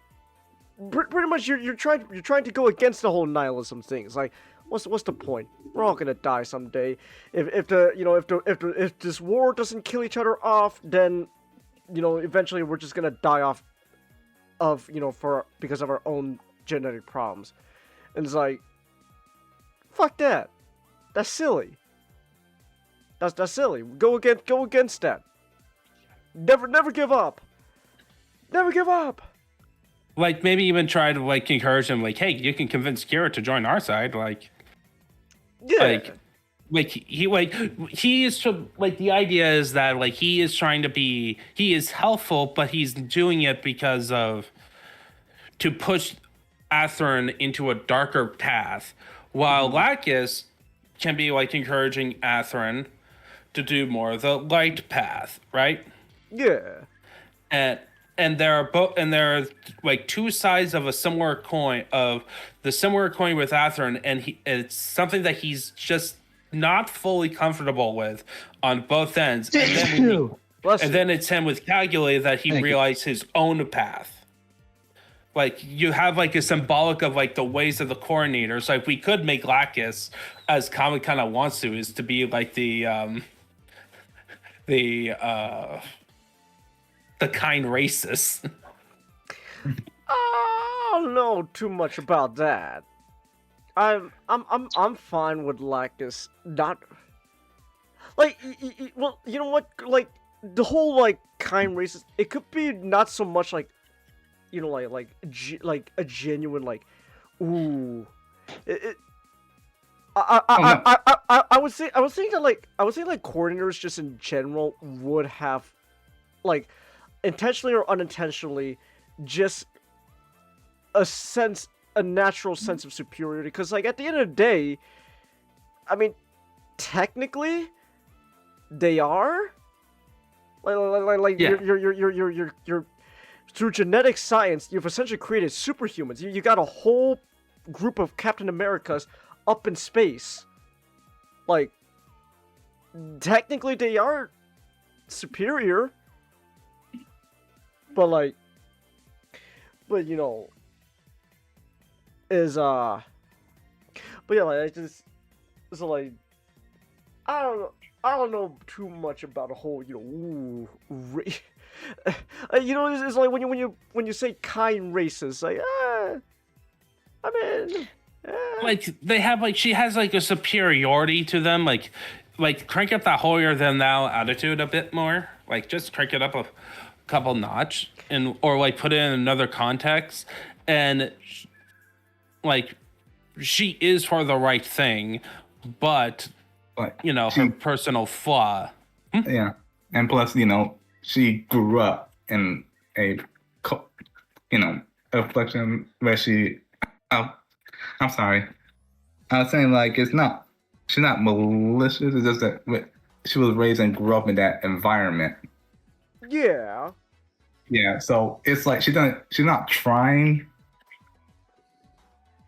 pretty much you're trying to go against the whole nihilism thing. It's like, what's the point? We're all gonna die someday. If this war doesn't kill each other off, then, you know, eventually we're just gonna die off of, you know, because of our own genetic problems. And it's like, fuck that. That's silly. That's silly. Go against that. Never give up. Never give up. Like maybe even try to like encourage him, like, hey, you can convince Kira to join our side. Yeah. He is like the idea is that like he is trying to be he is helpful, but he's doing it because of to push Atherin into a darker path, while Lacus can be like encouraging Atherin to do more of the light path, right? Yeah. And there are like two sides of a similar coin with Atherin, and it's something that he's just not fully comfortable with on both ends. And then it's him with Calculated that he realized his own path. Like you have like a symbolic of like the ways of the coordinators. Like we could make Lacus, as Comic kind of wants to, is to be like the kind racist. I don't know too much about that. I'm fine with Lacus not like well, you know what, like the whole like kind racist, it could be not so much like, you know, like a genuine like ooh I would say like coordinators just in general would have like intentionally or unintentionally just a natural sense of superiority, because like at the end of the day, I mean, technically they are like Yeah. you're through genetic science you've essentially created superhumans. You got a whole group of Captain Americas up in space. Like technically they are superior, but you know, but yeah, like I just so like I don't know too much about a whole, you know, you know, it's like when you say kind races, like I mean Like they have like she has like a superiority to them, like crank up that holier than thou attitude a bit more, like just crank it up a couple notch, and or like put it in another context, and like she is for the right thing, but you know, her personal flaw. Yeah, and plus, you know, she grew up in a, you know, a reflection where she. I'm sorry. I was saying like she's not malicious. It's just that she was raised and grew up in that environment. yeah. Yeah, so it's like she's not trying.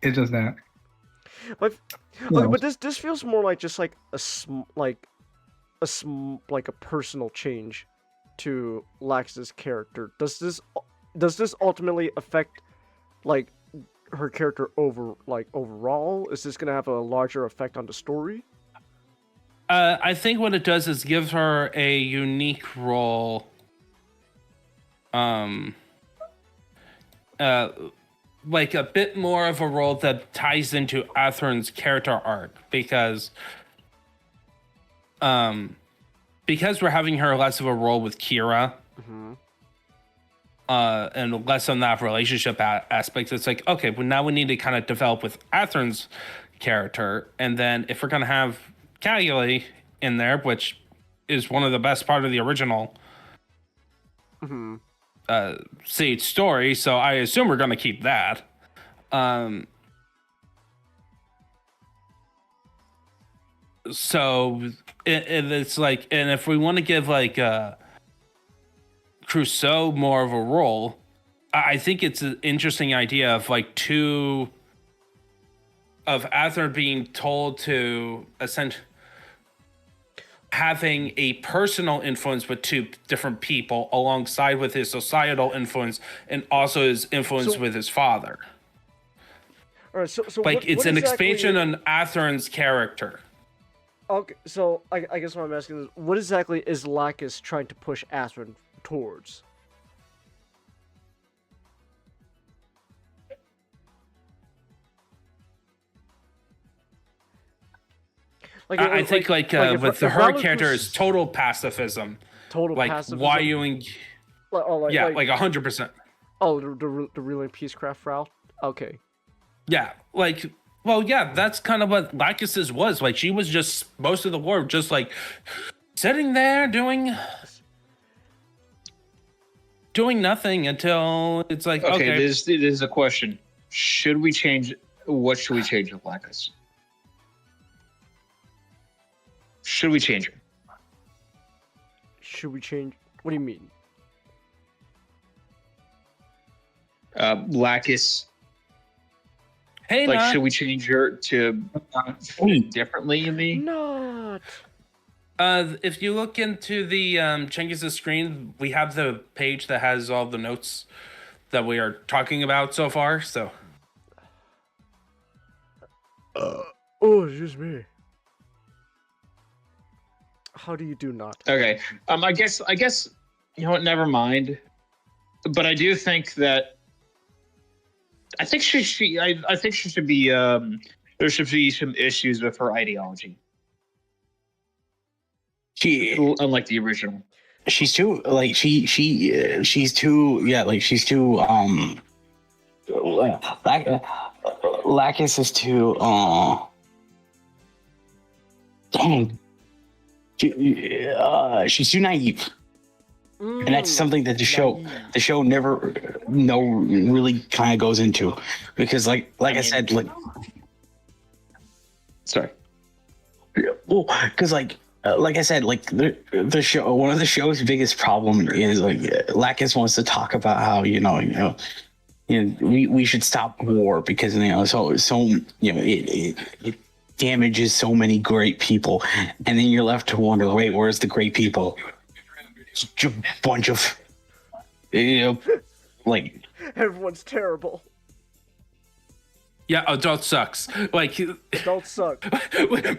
It's just that. But You okay, know, but this feels more like just like like a personal change to Lax's character. Does this ultimately affect like her character overall? Is this gonna have a larger effect on the story? I think what it does is gives her a unique role. Like a bit more of a role that ties into Atherin's character arc, because we're having her less of a role with Kira, and less on that relationship aspect. It's like, okay, well now we need to kind of develop with Atherin's character, and then if we're gonna have Caligula in there, which is one of the best part of the original Sage story, so I assume we're gonna keep that. So it's like, and if we want to give like Crusoe more of a role, I think it's an interesting idea of like two of Atherin being told to essentially having a personal influence with two different people alongside with his societal influence and also his influence with his father. All right, so like what it's an exactly... expansion on Atherin's character. Okay, so I guess what I'm asking is, what exactly is Lacus trying to push Atherin towards? Like I think if- with the if her Ralu character Kus- is total pacifism. total Like pacifism. why you and yeah, like 100%. oh the real peacecraft route. Okay. Yeah, like well, yeah, that's kind of what Lacus's was. Like she was just most of the war just like sitting there doing nothing until it's like Okay, okay. this is a question. Should we change? What should we change with Lacus? Should we change it? Should we change? What do you mean? Lacus. Hey, Like, nah. should we change her to differently? You mean? Not. If you look into the Chengiz's screen, we have the page that has all the notes that we are talking about so far. So, Oh, excuse me. How do you do not? Okay. I guess you know what? Never mind. But I do think that I think she should be there should be some issues with her ideology, unlike the original. She's too like she's too like she's too Lacus is too dang. She's too naive. And that's something that the show never really kind of goes into, because like I said, like Sorry. well, because like I said, like the show, one of the show's biggest problem is like Lacus wants to talk about how we should stop war because it damages so many great people, and then you're left to wonder, wait, where's the great people? Just a bunch of like Everyone's terrible. yeah, adult sucks. Like, Adults suck.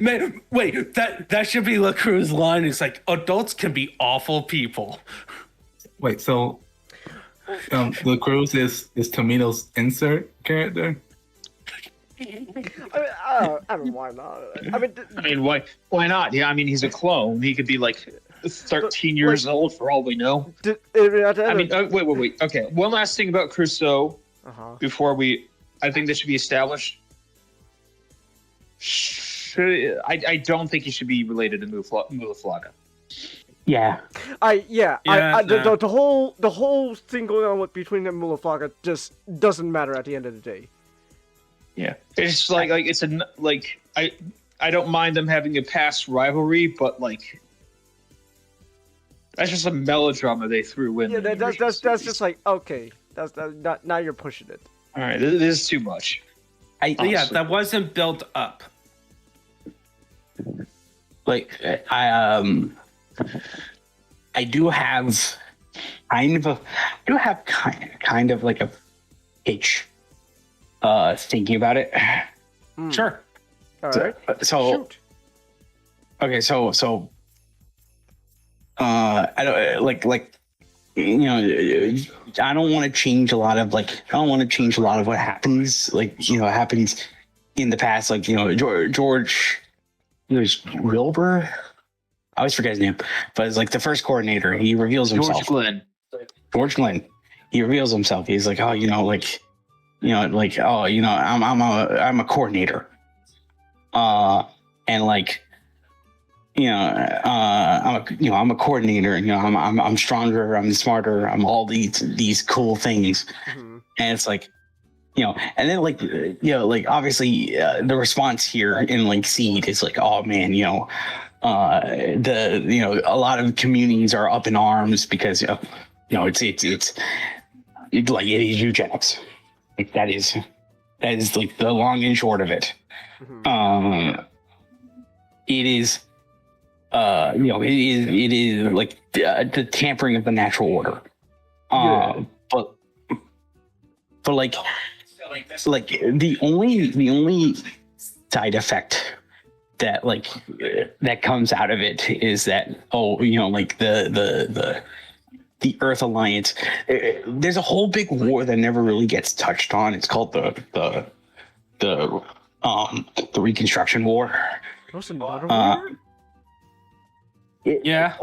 man, wait, that should be LaCruz's line. It's like adults can be awful people. Wait, so the Cruz is Tomino's insert character? I mean, why not? I mean, why not? Yeah, I mean, he's a clone. He could be like 13 years old for all we know. I mean, wait. Okay, one last thing about Crusoe before I think this should be established. I don't think he should be related to Mulaflaga. yeah. The whole thing going on between him and Mulaflaga just doesn't matter at the end of the day. Yeah, it's like it's I don't mind them having a past rivalry, but like that's just a melodrama they threw in. Yeah, that's just like okay, that's not, now you're pushing it. All right, this is too much. Yeah, that wasn't built up. Like I do have kind of like a pitch thinking about it. Sure. All right. So Shoot. okay, so I don't like I don't want to change a lot of what happens happens in the past, like George Wilbur, I always forget his name, but it's like the first coordinator. He reveals himself. George Glenn. He reveals himself. He's like, I'm a coordinator. And like, I'm a coordinator, and I'm stronger, I'm smarter, I'm all these cool things. Mm-hmm. And it's like, and then like, obviously the response here in like Seed is like, oh man, a lot of communities are up in arms because it's like it is eugenics. Like that is like the long and short of it. Mm-hmm. It is it is like the tampering of the natural order. But like the only side effect that that comes out of it is that the Earth Alliance, there's a whole big war that never really gets touched on. It's called the Reconstruction War. There's another Uh, war? Yeah.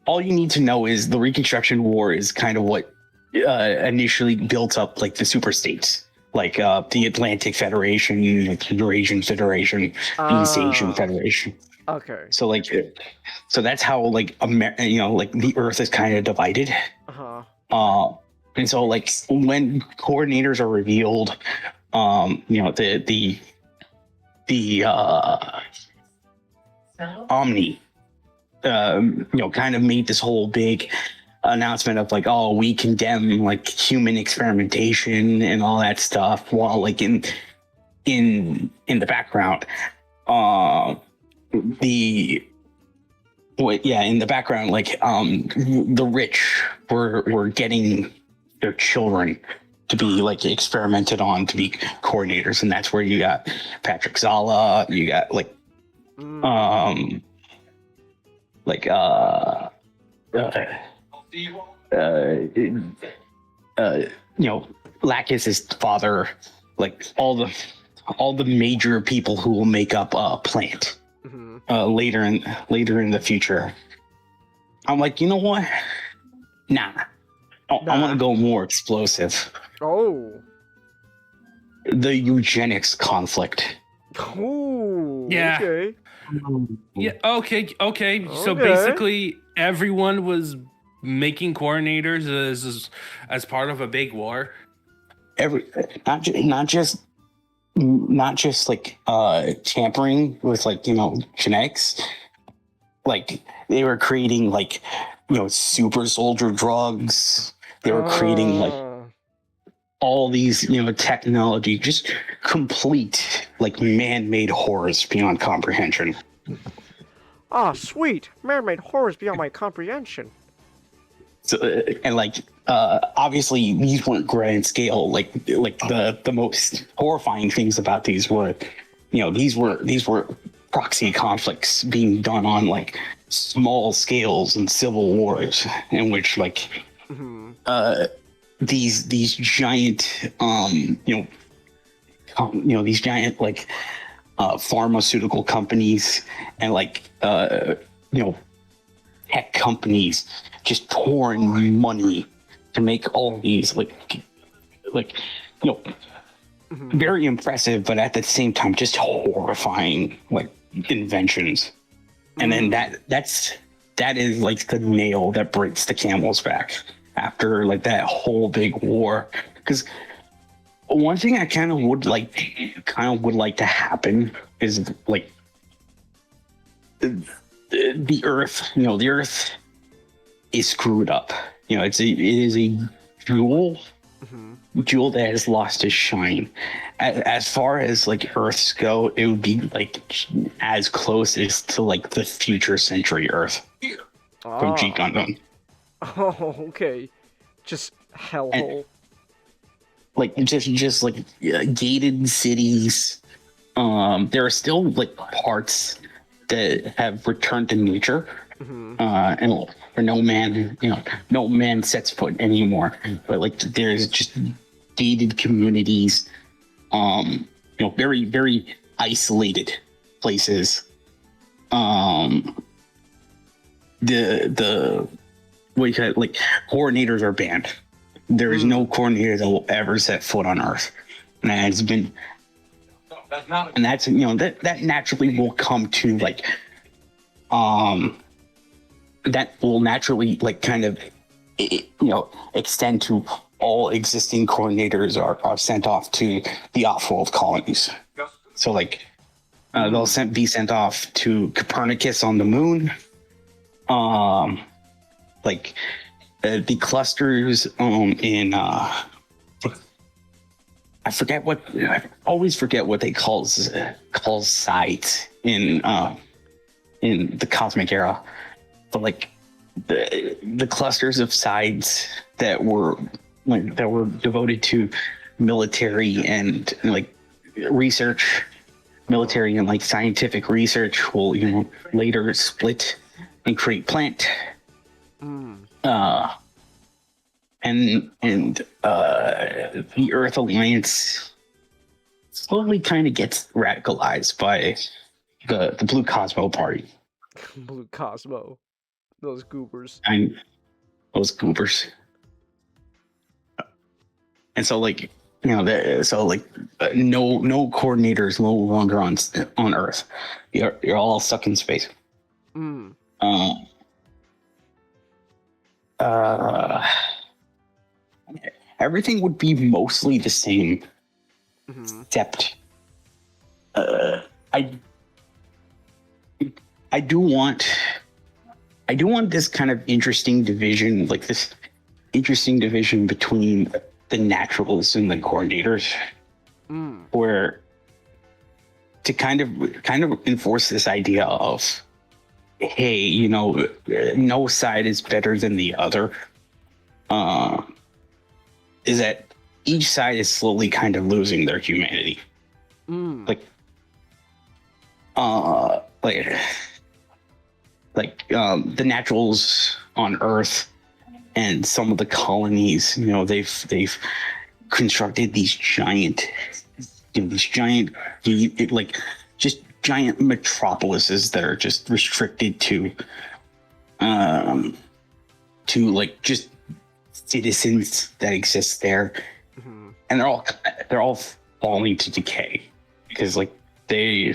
all you need to know is the Reconstruction War is kind of what initially built up like the super states, like the Atlantic Federation, the Eurasian Federation, the East Asian Federation. Okay. So like, so that's how like like the Earth is kind of divided. Uh-huh. And so like when coordinators are revealed, the Omni, kind of made this whole big announcement of like, oh, we condemn like human experimentation and all that stuff, while like in the background, in the background, like the rich were getting their children to be like experimented on to be coordinators, and that's where you got Patrick Zala, you got like Lacus's father, like all the major people who will make up a plant later in the future. I'm like, you know what? Nah. I want to go more explosive. Oh. The eugenics conflict. Ooh. Yeah. Okay. Yeah. Okay. So Okay. basically, everyone was making coordinators as part of a big war. Not just like tampering with like genetics. Like they were creating like super soldier drugs. They were creating like all these technology, just complete like man-made horrors beyond comprehension. Ah, sweet. Man-made horrors beyond my comprehension. So and like obviously these weren't grand scale. Like the most horrifying things about these were these were proxy conflicts being done on like small scales and civil wars in which like these giant these giant like pharmaceutical companies and like tech companies just pouring money to make all these very impressive, but at the same time just horrifying like inventions. And then that is like the nail that breaks the camel's back after like that whole big war. Because one thing I kind of would like to happen is like the Earth. The Earth is screwed up. It is a jewel that has lost its shine. As far as like Earths go, it would be like as close as to like the future century Earth from G Gundam. Oh, okay. Just hellhole. Like just like gated cities. There are still like parts that have returned to nature, and where no man sets foot anymore. But like there's just gated communities, very very isolated places. The what you call it, like coordinators are banned. There is no coordinator that will ever set foot on Earth, and that's that naturally will come to like that will naturally like kind of extend to all existing coordinators are sent off to the off-world colonies. So like they'll be sent off to Copernicus on the moon. Like the clusters in I always forget what they call sites in the cosmic era, but like the clusters of sides that were devoted to military and like research, military and like scientific research will later split and create plant. And the Earth Alliance slowly kind of gets radicalized by the Blue Cosmo Party. Blue Cosmo. Those goobers. Those goobers. And so like no coordinators no longer on Earth. You're all stuck in space. Mm. Everything would be mostly the same, except I do want this kind of interesting division, like this interesting division between the naturalists and the coordinators, where to kind of enforce this idea of, hey, you know, no side is better than the other. Is that each side is slowly kind of losing their humanity. The naturals on Earth and some of the colonies, you know, they've constructed these giant metropolises that are just restricted to like just citizens that exist there, and they're all falling to decay because like they're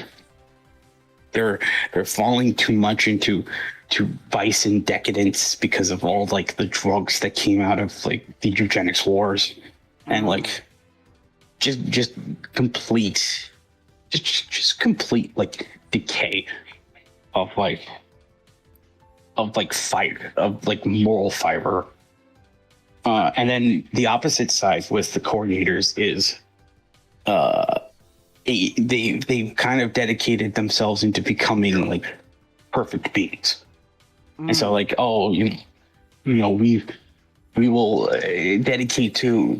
falling too much into vice and decadence because of all like the drugs that came out of like the eugenics wars, and like just complete like decay of moral fiber. And then the opposite side with the coordinators is they've kind of dedicated themselves into becoming like perfect beings. And so like, oh, you know, we will dedicate to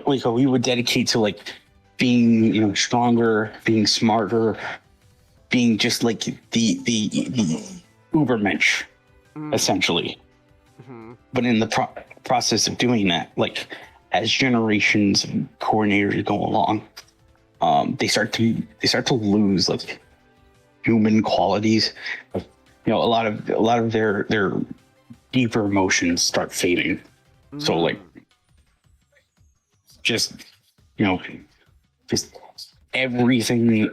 like we would dedicate to like being, you know, stronger, being smarter, being just like the Ubermensch, essentially. But in the process of doing that, like as generations of coordinators go along, they start to lose like human qualities. You know, a lot of their deeper emotions start fading. So like, just, you know, just everything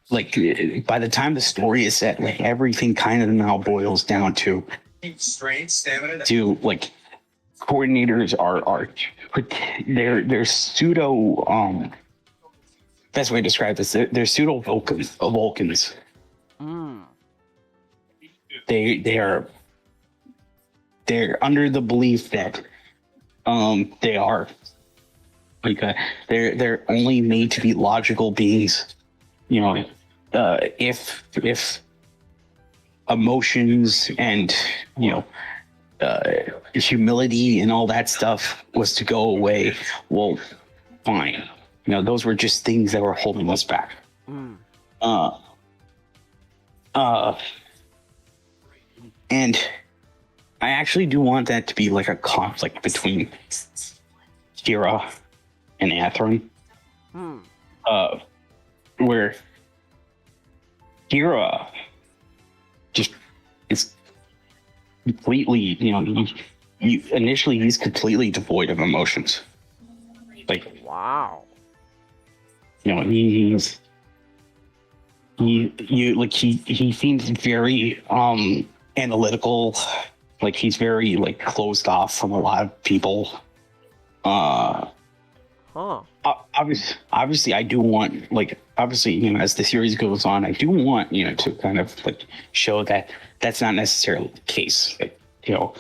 like by the time the story is set, like everything kind of now boils down to like coordinators are they're pseudo best way to describe this, they're pseudo Vulcans. They're under the belief that they are like they're only made to be logical beings. You know, if emotions and, you know, humility and all that stuff was to go away, well, fine. You know, those were just things that were holding us back. And I actually do want that to be like a conflict between Kira and Atherin. Where Kira just is completely, you know, initially he's completely devoid of emotions. Like, wow. You know, he seems very analytical. Like he's very like closed off from a lot of people. Obviously, I do want, like, obviously, you know, as the series goes on, I do want, you know, to kind of like show that that's not necessarily the case. Like, you know,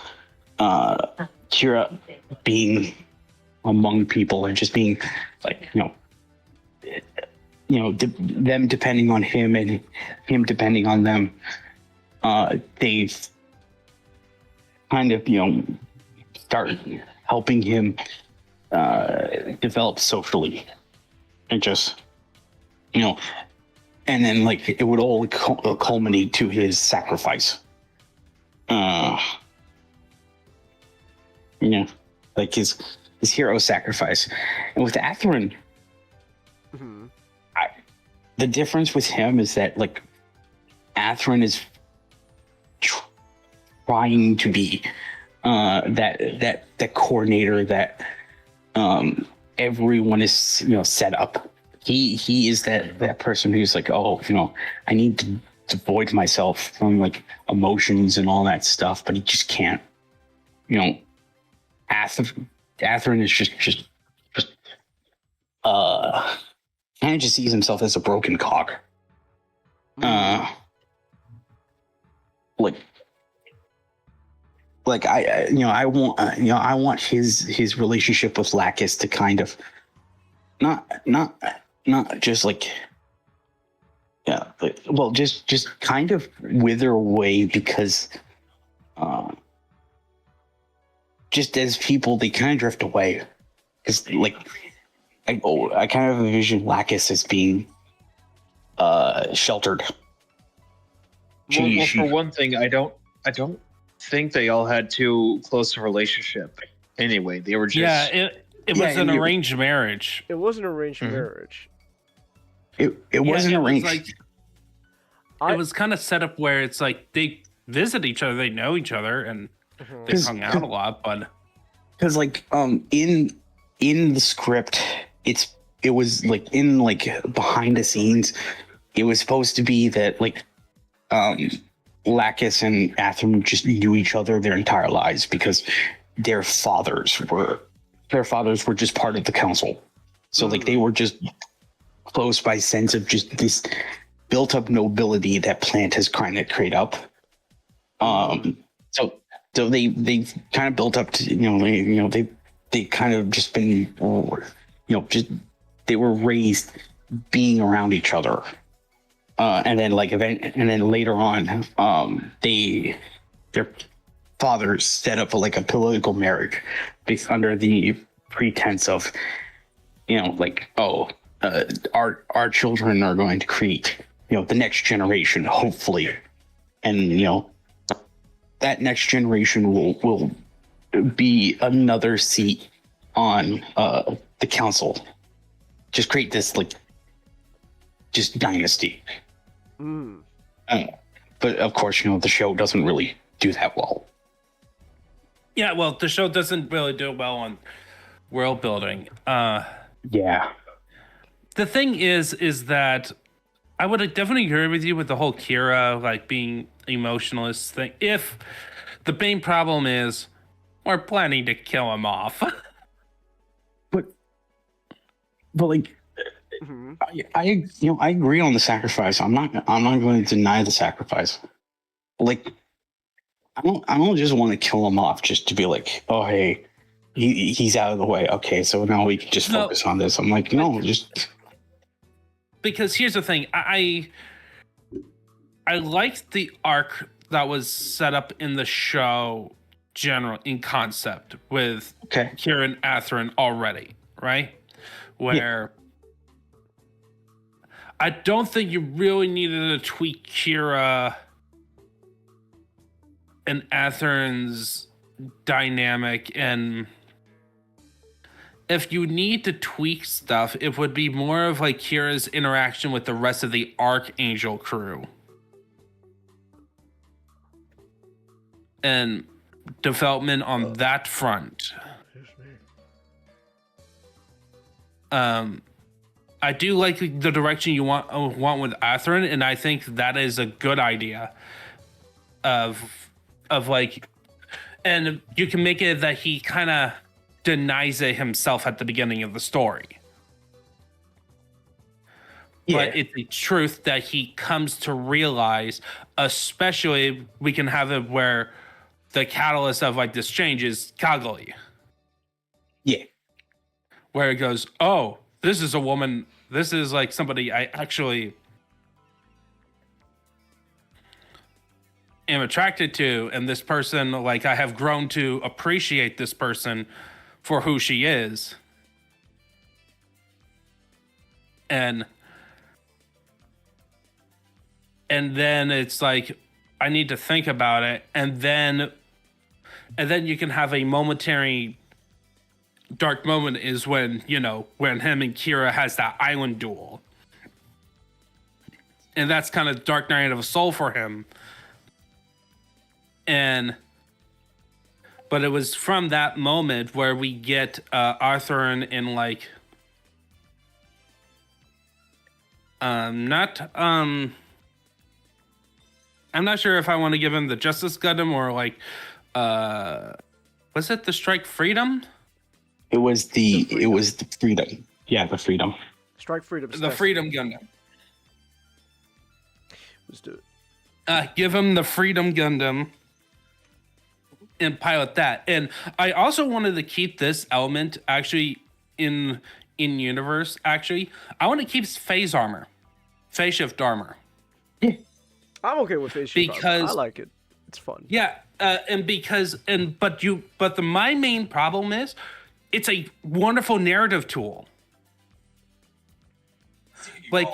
Kira being among people and just being like, you know, them depending on him and him depending on them. They've kind of, you know, start helping him develop socially, and just, you know, and then like it would all culminate to his sacrifice. Yeah, like his hero sacrifice. And with Athrun, Mhm. the difference with him is that like Athrun is trying to be that coordinator that everyone is set up. He is that person who's like, oh, I need to void myself from like emotions and all that stuff, but he just can't. Athrun is just kind of just sees himself as a broken cog. Like I want his relationship with Lacus to kind of not just like just kind of wither away because just as people they kind of drift away because like I kind of envision Lacus as being sheltered. Well, for one thing, I don't think they all had too close a relationship. Anyway, they were just it was an arranged marriage. It was an arranged marriage. It wasn't arranged. It was kind of set up where it's like they visit each other, they know each other, and they hung out a lot. But because like in the script, it was like in like behind the scenes, it was supposed to be that like Lacus and Athrun just knew each other their entire lives because their fathers were just part of the council. So like they were just close by sense of just this built up nobility that Plant has kind of created up. So they kind of built up to they kind of just been just they were raised being around each other. And then later on, their fathers set up like a political marriage based under the pretense of, our children are going to create, the next generation, hopefully, and that next generation will be another seat on the council. Just create this just dynasty. But of course, the show doesn't really do that well. Yeah, well, the show doesn't really do well on world building. Yeah. The thing is that I would definitely agree with you with the whole Kira like being emotionalist thing. If the main problem is we're planning to kill him off, but like. I agree on the sacrifice. I'm not going to deny the sacrifice. Like I don't just want to kill him off just to be like, oh hey, he's out of the way. Okay, so now we can just focus on this. I'm like, no, just because here's the thing. I liked the arc that was set up in the show in concept with Kira and Athrun already, right? Where I don't think you really needed to tweak Kira and Athrun's dynamic, and if you need to tweak stuff, it would be more of like Kira's interaction with the rest of the Archangel crew and development on that front. I do like the direction you want with Athrun, and I think that is a good idea. Of like, and you can make it that he kind of denies it himself at the beginning of the story. Yeah. But it's the truth that he comes to realize, especially we can have it where the catalyst of like this change is Kagli. Yeah. Where it goes, oh, this is a woman. This is like somebody I actually am attracted to. And this person, like I have grown to appreciate this person for who she is. And then it's like, I need to think about it. And then you can have a momentary dark moment is when when him and Kira has that island duel, and that's kind of Dark Night of a Soul for him. But it was from that moment where we get Arthur in like not I'm not sure if I want to give him the Justice Gundam or like was it the Strike Freedom? It was the Freedom. Yeah, the Freedom. Strike Freedom. The Freedom Gundam. Let's do it. Give him the Freedom Gundam and pilot that. And I also wanted to keep this element actually in universe. Actually, I want to keep phase armor, phase shift armor. I'm okay with phase shift because armor. I like it. It's fun. Yeah, but my main problem is it's a wonderful narrative tool. Like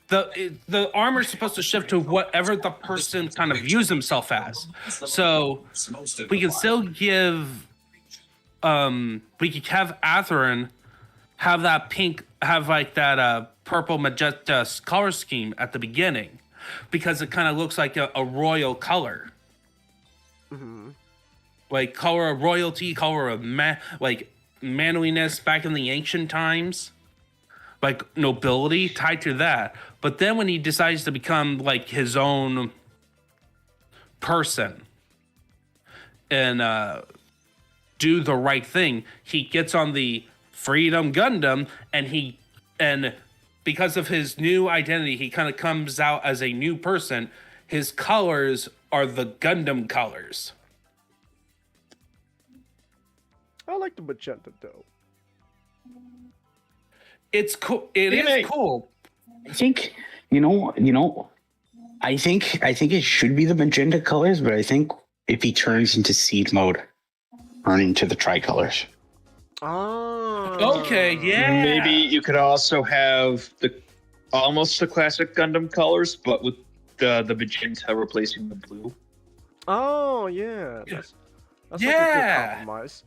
the armor is supposed to shift to whatever the person kind of views himself as. So we can still give we could have Atherin have that pink, have like that purple magenta color scheme at the beginning, because it kind of looks like a royal color. Mm-hmm. Like color of royalty, color of like manliness back in the ancient times, like nobility tied to that. But then when he decides to become like his own person and do the right thing, he gets on the Freedom Gundam, and because of his new identity, he kind of comes out as a new person. His colors are the Gundam colors. I like the magenta though. It's cool. It is cool. I think I think it should be the magenta colors, but I think if he turns into seed mode, turn into the tricolors. Oh. Okay, yeah. Maybe you could also have almost the classic Gundam colors, but with the magenta replacing the blue. Oh yeah. That's like a good compromise.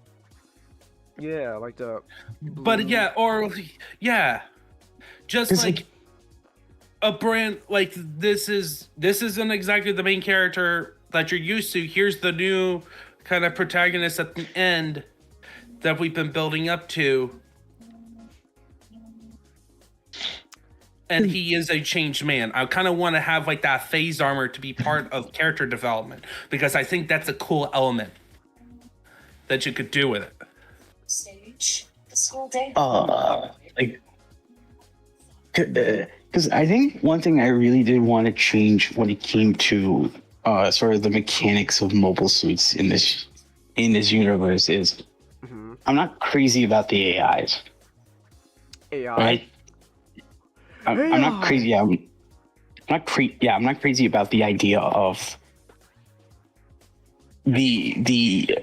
Yeah, like the. But yeah, or yeah, just like a brand like this isn't exactly the main character that you're used to. Here's the new kind of protagonist at the end that we've been building up to, and he is a changed man. I kind of want to have like that phase armor to be part of character development, because I think that's a cool element that you could do with it. Stage this whole day. Because I think one thing I really did want to change when it came to sort of the mechanics of mobile suits in this universe is I'm not crazy about the AIs. AI. Right? I'm not crazy. I'm not crazy about the idea of the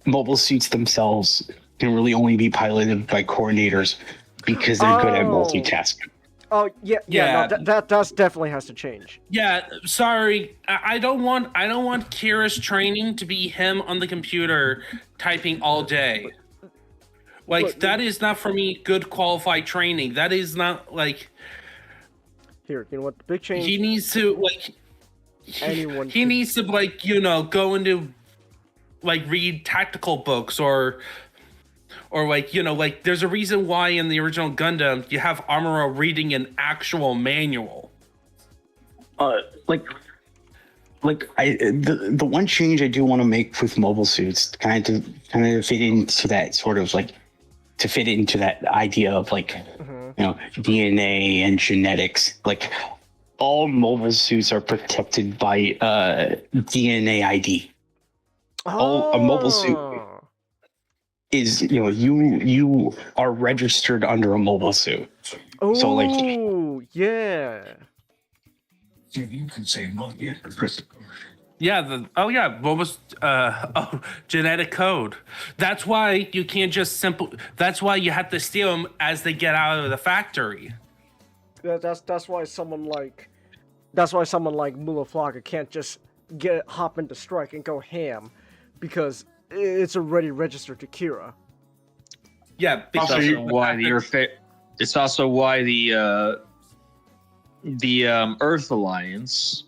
mobile suits themselves can really only be piloted by coordinators because they're good at multitasking. Oh yeah. No, that definitely has to change. Yeah, sorry, I don't want Kira's training to be him on the computer typing all day. Like, Look, that is not for me good qualified training. That is not like. Here, you know what? The big change. He needs to like. Anyone. He needs to like go into like read tactical books or like like there's a reason why in the original Gundam you have Amuro reading an actual manual. The one change I do want to make with mobile suits kind of fit into that sort of like to fit into that idea of like DNA and genetics. Like all mobile suits are protected by DNA ID. A mobile suit is you are registered under a mobile suit. Oh, so like yeah. You can say monkey. Yeah, genetic code. That's why you can't just that's why you have to steal them as they get out of the factory. That's why someone like Mulaflaga can't just hop into strike and go ham, because it's already registered to Kira. Yeah, It's Also, also you- why it's also why the Earth Alliance,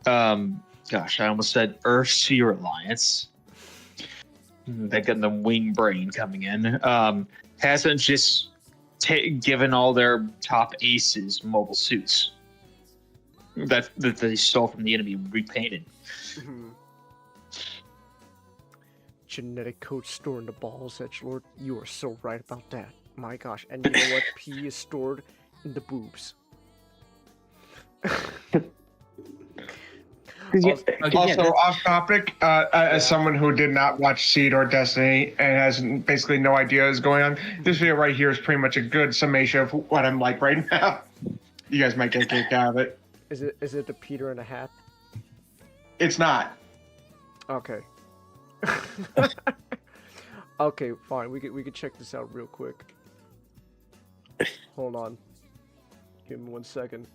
gosh, I almost said Earth Sphere Alliance. They got the wing brain coming in. Hasn't just given all their top aces mobile suits that they stole from the enemy and repainted. Mhm. Genetic code stored in the balls, edgelord. You are so right about that. My gosh, and you know what? P is stored in the boobs. Also, off topic, as someone who did not watch Seed or Destiny and has basically no idea what's going on, this video right here is pretty much a good summation of what I'm like right now. You guys might get a kick out of it. Is it the Peter in a hat? It's not. Okay. Okay, fine. We could check this out real quick. Hold on. Give me 1 second.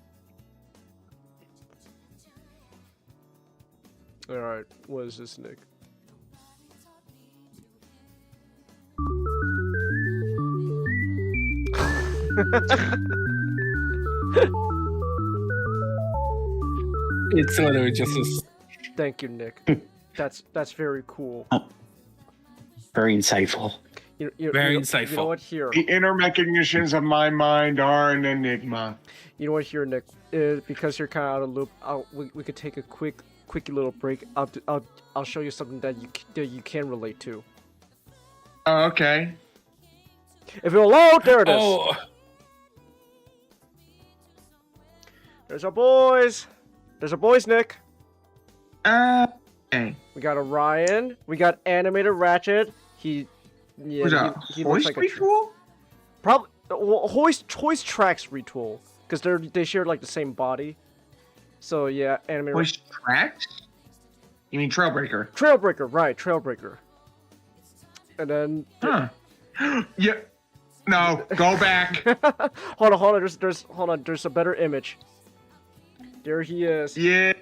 Alright, what is this, Nick? it's literally just a Thank you, Nick. That's very cool. Very insightful. Very You know insightful. what here? The inner machinations of my mind are an enigma. You know what here, Nick? Because you're kind of out of loop, we could take a quick little break. I'll show you something that you can relate to. Oh, okay. If you'll load, there it is. Oh, There's our boys. There's our boys, Nick. Okay. We got Orion. We got animated Ratchet. He looks like a retool? probably Hoist tracks retool because they share like the same body. So yeah, animated Voice tracks? You mean Trailbreaker? Trailbreaker, right? Trailbreaker. And then Huh. Yeah. No, go back. hold on. There's a better image. There he is. Yeah.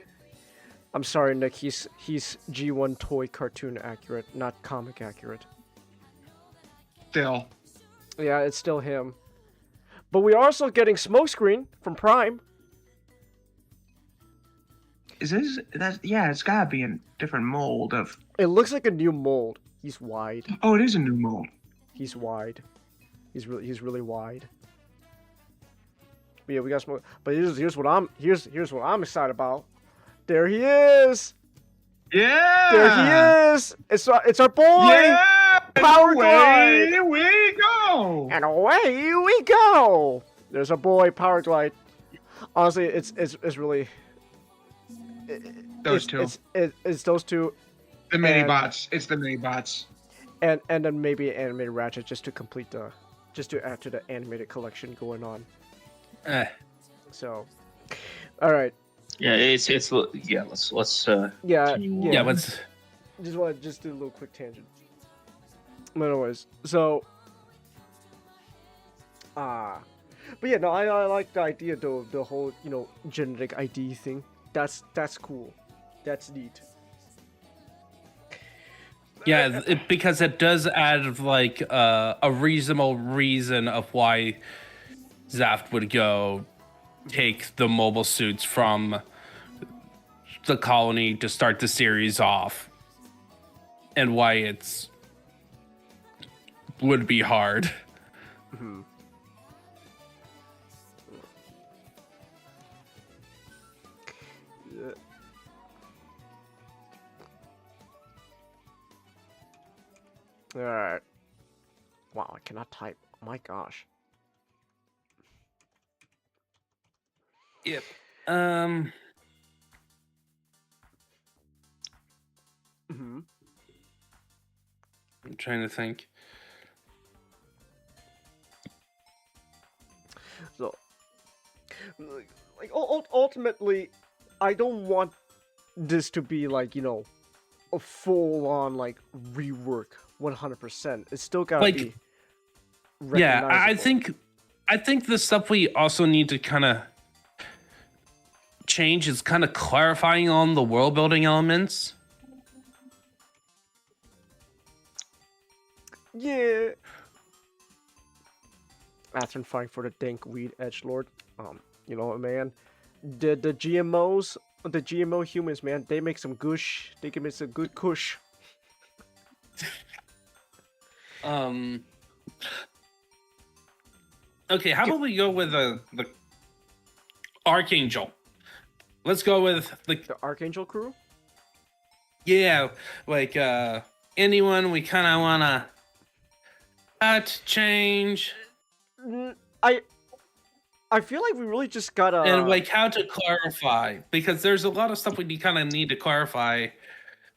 I'm sorry, Nick. He's G1 toy cartoon accurate, not comic accurate. Still. Yeah, it's still him. But we are also getting Smokescreen from Prime. Is this yeah, it's gotta be a different mold of It looks like a new mold. He's wide. oh, it is a new mold. He's wide. He's really wide. But yeah, we got Smoke. But here's what I'm excited about. There he is. Yeah. There he is. It's our boy. Yeah. Power away Glide. we go. And away we go. There's our boy Power Glide. Honestly, it's really Those two. It's those two. The mini bots. It's the mini bots. And then maybe an animated Ratchet just to add to the animated collection going on. So, all right. Yeah, it's yeah. Let's Yeah, continue yeah. on. Let's. Just want to do a little quick tangent. But anyways, so but yeah, no, I like the idea though, the whole genetic ID thing. That's cool. That's neat. Yeah, because it does add like a reasonable reason of why Zaft would go take the mobile suits from the colony to start the series off, and why it's would be hard. Mm-hmm. All right. Wow, I cannot type. Oh my gosh. Yep. Mm-hmm. I'm trying to think. So, like, ultimately, I don't want this to be like a full-on like rework 100%. It's still gotta Like, be. Yeah, I recognizable. think the stuff we also need to kind of change is kind of clarifying on the world building elements. Yeah. Athen fighting for the dank weed edgelord. You know what, man? The GMOs, the GMO humans, man, they make some gush. They can make some good kush. Okay, how about we go with the Archangel? Let's go with The Archangel crew. yeah, like anyone we kind of wanna change I feel like we really just gotta and like how to clarify because there's a lot of stuff we kind of need to clarify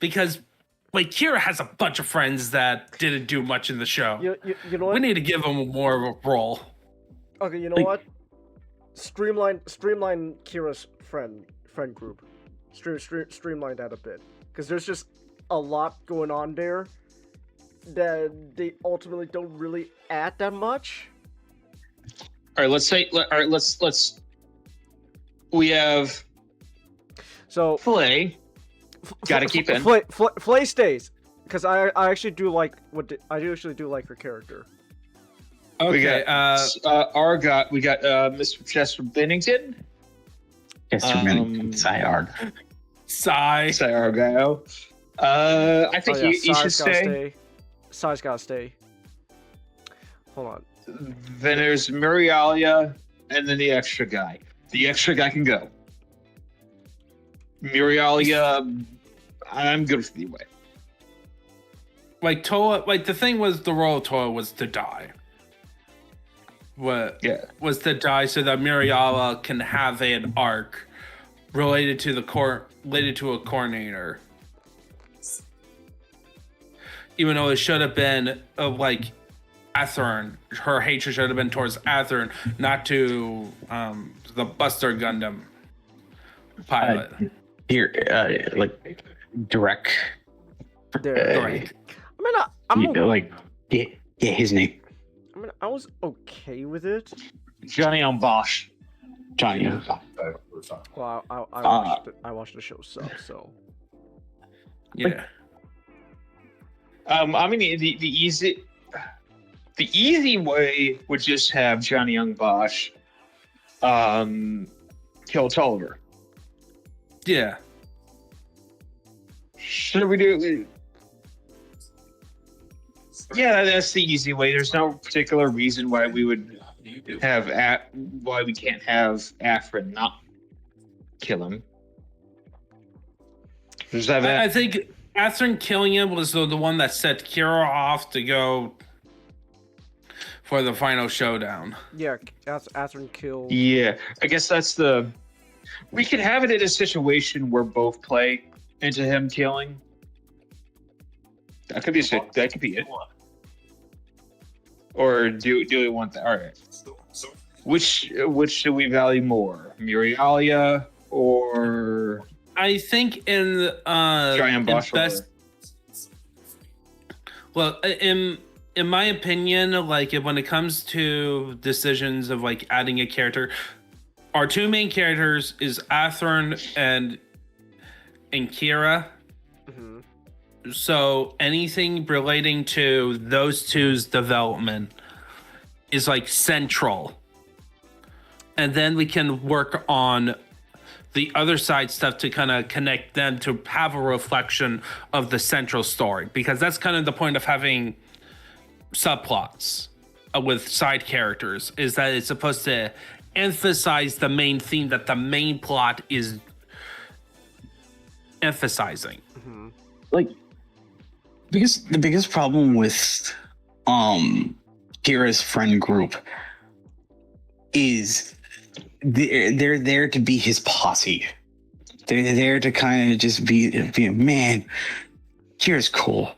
because like Kira has a bunch of friends that didn't do much in the show. You know what? We need to give them more of a role. Okay, you know what? Streamline Kira's friend group. Streamline that a bit, because there's just a lot going on there that they ultimately don't really add that much. All right, let's. We have So Flay. Got to keep in. Flay stays, because I actually do like I actually do like her character. Okay, We got Argot. We got Mr. Chester Bennington. Yes, Arg. Sigh. Say Argyle. I think he should Sai's gotta stay. Sai's gotta stay. Hold on. Then there's Murialia, and then the extra guy. The extra guy can go. Murialia, I'm good with the way. Like Toa, like the thing was the role of Toa was to die. Was to die so that Muriala can have an arc related to a coordinator. Even though it should have been like Atherin, her hatred should have been towards Atherin, not to the Buster Gundam pilot. Here, like direct. Direct. I mean, yeah, his name. I mean, I was okay with it. Johnny on Bosch. Johnny. Well, I watched the show so. Yeah. I mean, the easy way would just have Johnny Young Bosch kill Tolliver. Yeah. Should we do? Yeah, that's the easy way. There's no particular reason why we would have why we can't have Afrin not kill him. Does that I think Atherin killing him was the one that set Kira off to go for the final showdown. Yeah, Atherin killed. Yeah, I guess that's the. We could have it in a situation where both play into him killing. That could be that could be it. Or do we want that? All right. Which do we value more, Murialia or? I think in Giant Bosch. Well, in my opinion, like when it comes to decisions of like adding a character, our two main characters is Atherin and Kira. Mm-hmm. So anything relating to those two's development is like central. And then we can work on the other side stuff to kind of connect them to have a reflection of the central story. Because that's kind of the point of having subplots with side characters, is that it's supposed to emphasize the main theme that the main plot is emphasizing. Mm-hmm. Like, because the biggest problem with Kira's friend group is they're there to be his posse. They're there to kind of just be man, Kira's cool.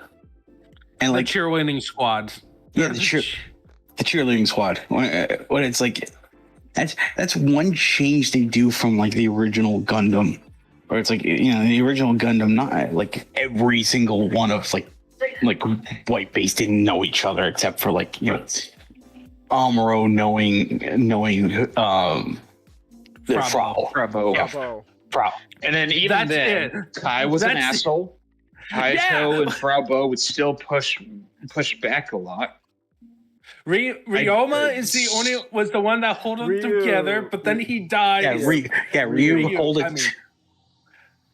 And like the cheerleading squad. Yeah, the cheerleading squad. When it's like that's one change they do from like the original Gundam. Or it's like, you know, the original Gundam, not like every single one of like white base didn't know each other except for like, you know, Amuro knowing the Frau. Yeah. Frau. And then even then, Kai was an asshole. Kaito and Frau Bo would still push back a lot. Ryoma is the only was the one that held them Ryu. together, but then he died.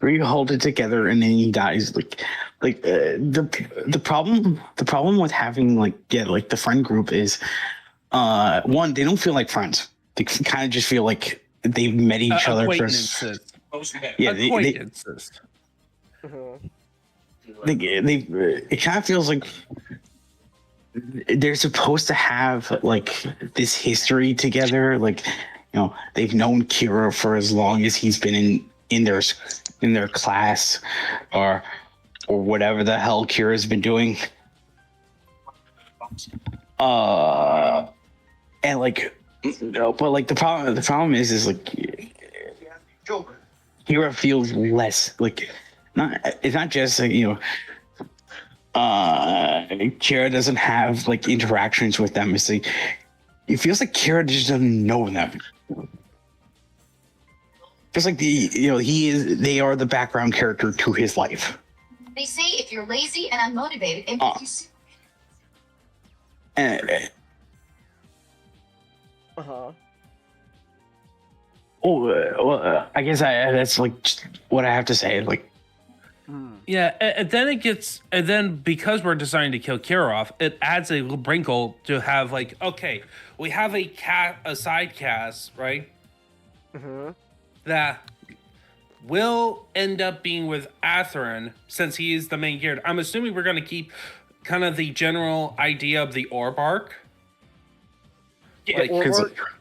Ryu hold it together and then he dies. The problem with having the friend group is one, they don't feel like friends. They kind of just feel like they've met each other acquaintances. Acquaintances. It kind of feels like they're supposed to have this history together. They've known Kira for as long as he's been in their class or whatever the hell Kira's been doing. But the problem is Kira feels less it's not just Kira doesn't have interactions with them. It feels like Kira just doesn't know them. Feels like they are the background character to his life. They say if you're lazy and unmotivated, it makes you I guess that's just what I have to say. Yeah, and then because we're deciding to kill Kira off, it adds a wrinkle to have okay, we have a side cast, right? That will end up being with Atherin since he is the main character. I'm assuming we're going to keep kind of the general idea of the orb arc.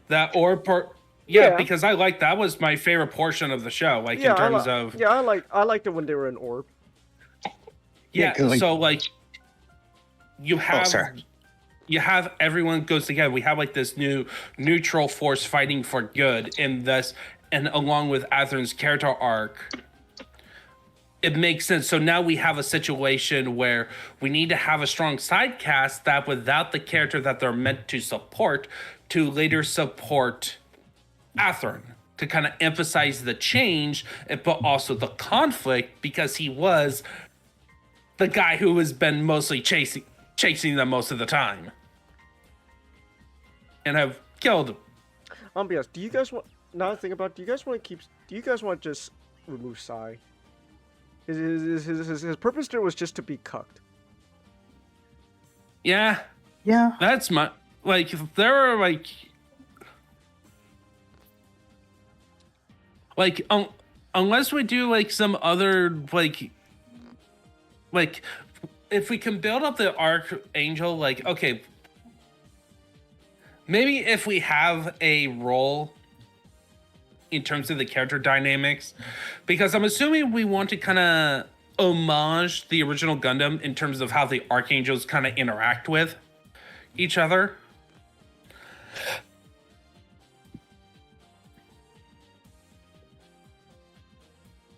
That orb part. Yeah, because that was my favorite portion of the show. In terms of I liked it when they were in orb. Yeah, so you have you have everyone goes together. We have this new neutral force fighting for good in this, and along with Atherin's character arc, it makes sense. So now we have a situation where we need to have a strong side cast that without the character that they're meant to support, to later support Atherin, to kind of emphasize the change, but also the conflict, because he was the guy who has been mostly chasing them most of the time and have killed him. I'll be honest, do you guys want, now I think about it, do you guys want to just remove Sai? His purpose there was just to be cucked. Yeah. That's my, if there are unless we do some other if we can build up the Archangel, okay, maybe if we have a role in terms of the character dynamics, because I'm assuming we want to kind of homage the original Gundam in terms of how the Archangels kind of interact with each other.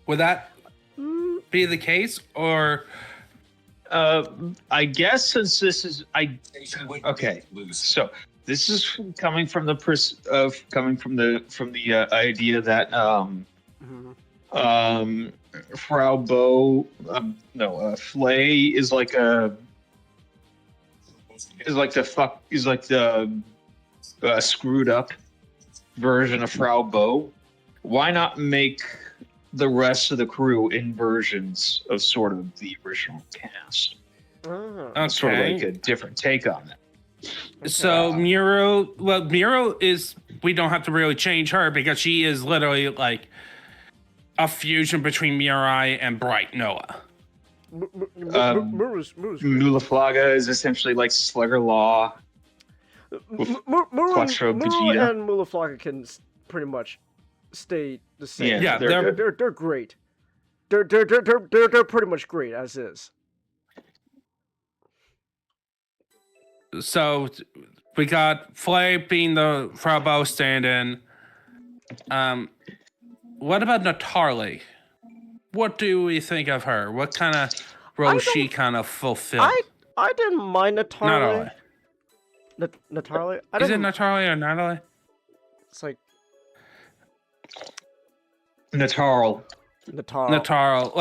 Would that be the case, or? I guess since this is okay, so this is coming from the idea that Frau Bo Flay is the screwed up version of Frau Bo. Why not make the rest of the crew in versions of sort of the original cast? Okay. Sort of a different take on that. So Miro is, we don't have to really change her because she is literally a fusion between Mirai and Bright Noah. Mulaflaga is essentially Slugger Law. Muru and Mulaflaga can pretty much stay the same. Yeah, they're great. They're pretty much great as is. So we got Flay being the Frau Bo stand-in. What about Natarli? What do we think of her? What kind of role she kind of fulfilled? I didn't mind Natarli. Natarli? Is it Natarli or Natalie? It's like Natarl. Nataro. Nataro,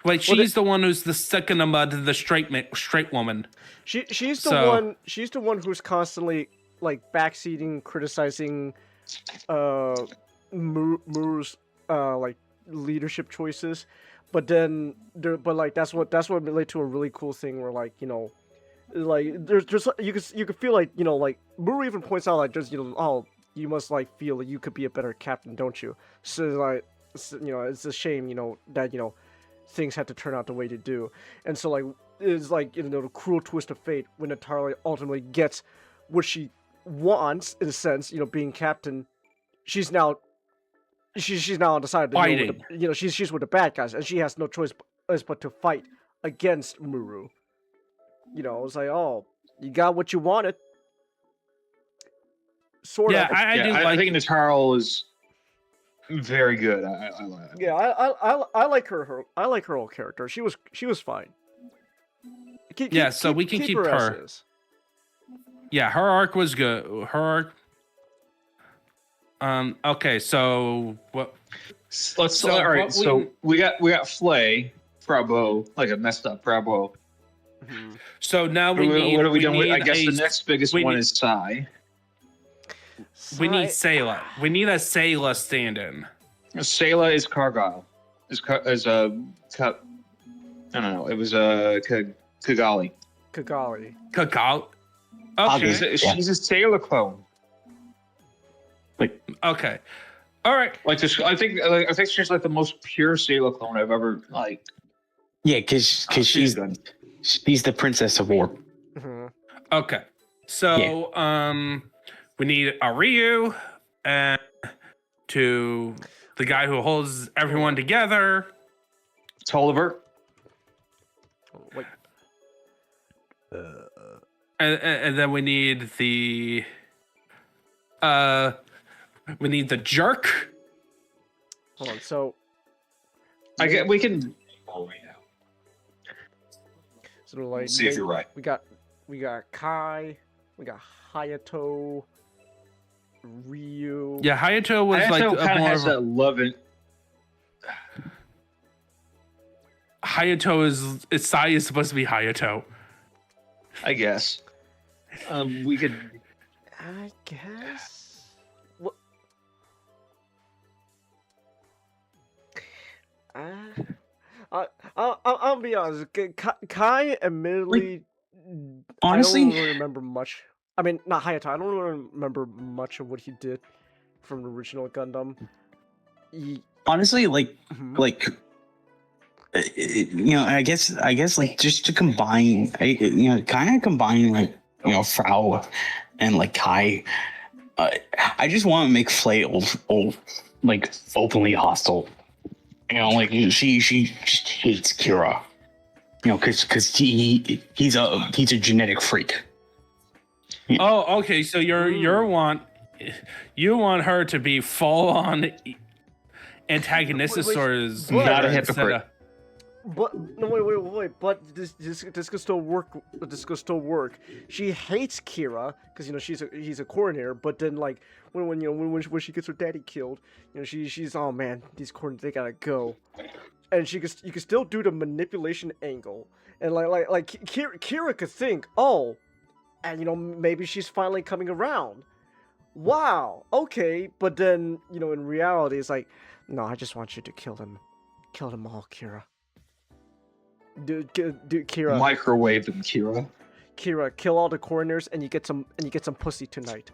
like she's the one who's the second to the straight woman. She's the So- one. She's the one who's constantly like backseating, criticizing, Muru's like leadership choices, but then but that's what led to a really cool thing where like like there's just you could feel like like Muru even points out like just oh you must like feel that you could be a better captain, don't you? So like it's a shame that things had to turn out the way they do, and so like it's like the cruel twist of fate when Natara ultimately gets what she wants in a sense, being captain. She's now on the side of Fighting. She's with the bad guys, and she has no choice but to fight against Muru. It's like, oh, you got what you wanted. Sort Yeah, of. I think Nataro is very good. I like it. Yeah, I like her. I like her whole character. She was fine. So we can keep as her. is. Yeah, her arc was good. Her arc. Okay, so what? Let's So all right. what So we got Flay, Bravo, like a messed up Bravo. Mhm. So now What are we doing? need I guess the next biggest we one need- is Sai. We need Sai- Sayla. We need a Sayla stand-in. Sayla is Cargyle. Is a I don't know. It was a Kigali. Kigali. Kakao. Okay. Okay. She's a Sailor clone. Okay. All right. Like this, I think she's like the most pure Sailor clone I've ever like. Yeah, because she's good. the princess of war. Mhm. Okay. So we need a Ryu and to the guy who holds everyone together. Tolliver. Wait. And then we need the jerk. Hold on. So We can. So like, See if you're right. We got Kai, we got Hayato, Ryu. Yeah, Hayato was like Hayato kind of more has of a, that love and Hayato is Sai is supposed to be Hayato. I guess. We could. I guess. What? I'll be honest. Kai, admittedly, Honestly, I don't really remember much. I mean, not Hayato. I don't really remember much of what he did from the original Gundam. honestly, like Mhm. I guess like just to combine, kind of combine like Frau and like Kai. I just want to make Flay like openly hostile. Like she just hates Kira. Because he's a genetic freak. Oh, okay. So you want her to be full on antagonist Wait, or is Not a instead hypocrite. of- But no, wait. But this could still work. This could still work. She hates Kira because he's a coroner. But then like when she gets her daddy killed, she's oh man, these coroners they gotta go. And you could still do the manipulation angle, and like Kira could think, oh, and maybe she's finally coming around. Wow, okay, but then in reality it's like, no, I just want you to kill them all, Kira. Dude, Kira, Microwave them, Kira. Kira, kill all the coroners, and you get some pussy tonight.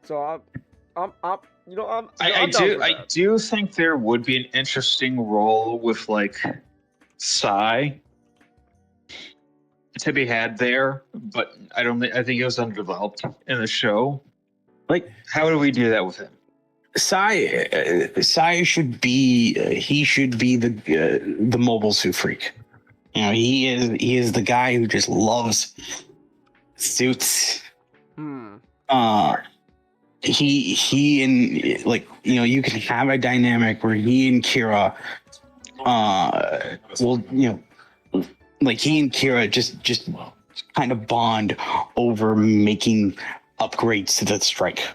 So I'm I down for I that. do think there would be an interesting role with like Sai to be had there, but I think it was underdeveloped in the show. Like How do we do that with him? Sai should be the mobile suit freak. He is the guy who just loves suits. He and like you can have a dynamic where he and Kira like he and Kira just kind of bond over making upgrades to the strike.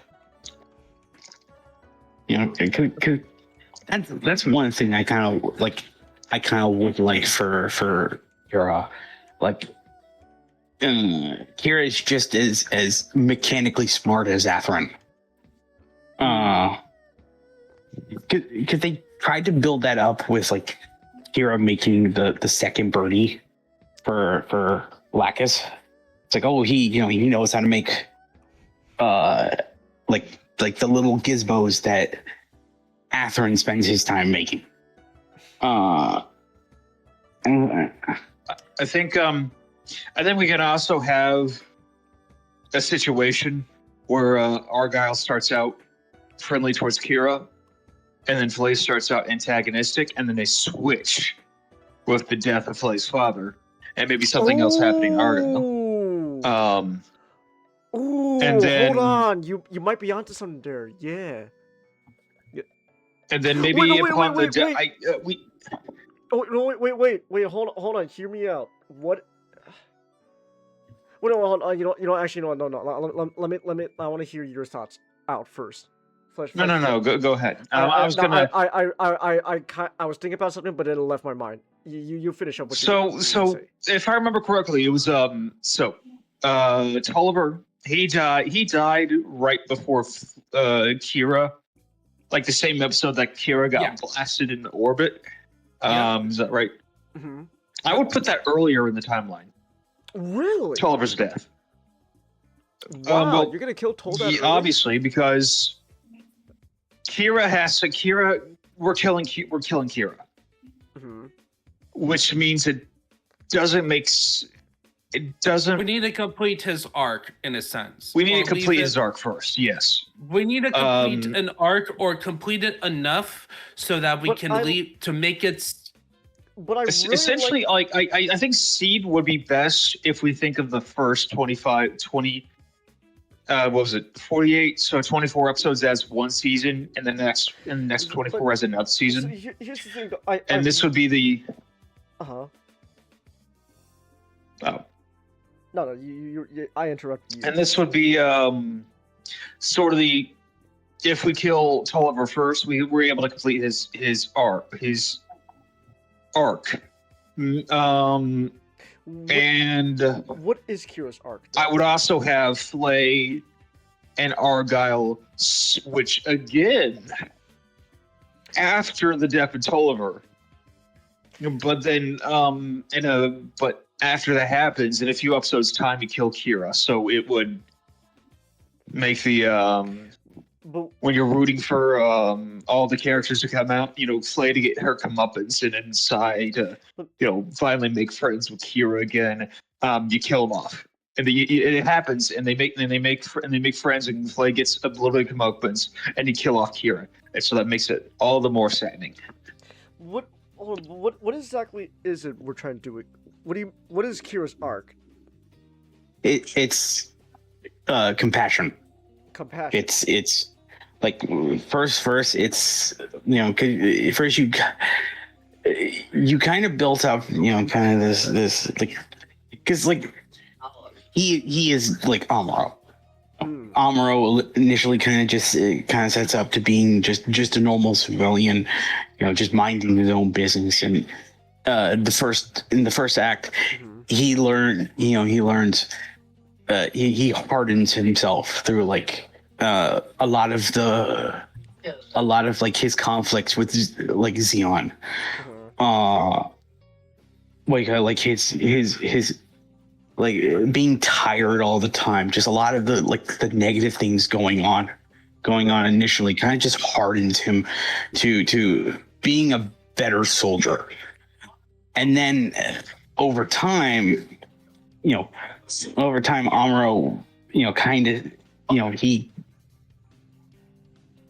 You know, 'cause that's one thing I kind of like. I kind of would like for Kira, like Kira is just as mechanically smart as Atherin. Because they tried to build that up with like Kira making the second birdie for Lacus. It's like, oh, he knows how to make like the little gizmos that Atherin spends his time making. I think we can also have a situation where Argyle starts out friendly towards Kira, and then Flace starts out antagonistic, and then they switch with the death of Flace's father, and maybe something else happening to Argyle. Ooh, and then hold on. You might be onto something there. Yeah. And then maybe Wait, upon wait, the wait. we. Oh no! Wait! Hold on. Hear me out. What? Wait, no, hold on. Actually, no. Let me. I want to hear your thoughts out first. No. Go ahead. I was gonna. I was thinking about something, but it left my mind. You finish up with. So if I remember correctly, it was Tolliver. He died right before Kira, like the same episode that Kira got blasted into orbit. Is that right? Mm-hmm. I would put that earlier in the timeline. Really? Tolliver's death. Wow, you're gonna kill Tolliver? Obviously, because Kira has to. We're killing Kira, which means it doesn't make. It doesn't. We need to complete his arc in a sense. We need to complete his arc first. Yes. We need to complete an arc or complete it enough so that we can leave to make it. But I really essentially I think Seed would be best if we think of the first 20 what was it, 48, so 24 episodes as one season, and the next 24 as another season. Here's the thing, this would be the oh. No, I interrupted you. And this would be sort of the, if we kill Tolliver first, we're able to complete his arc. And what is Kira's arc? I would also have Flay and Argyle switch again after the death of Tolliver. But then, but after that happens, in a few episodes' time, you kill Kira. So it would make the when you're rooting for all the characters to come out, Flay to get her comeuppance, and inside, finally make friends with Kira again. You kill them off, and it happens, and they make friends, and Flay gets a little bit of comeuppance, and you kill off Kira, and so that makes it all the more saddening. What exactly is it we're trying to do? What is Kira's arc? It's compassion. Compassion. It's like first it's first you kind of built up kind of this like, because like he is like Amuro. Amuro initially kind of sets up to being just a normal civilian, just minding his own business. And in the first act, he learns he hardens himself through like a lot of like his conflicts with like Xeon, like his like being tired all the time, just a lot of the negative things going on initially kind of just hardens him to being a better soldier. And then over time Amuro, kind of,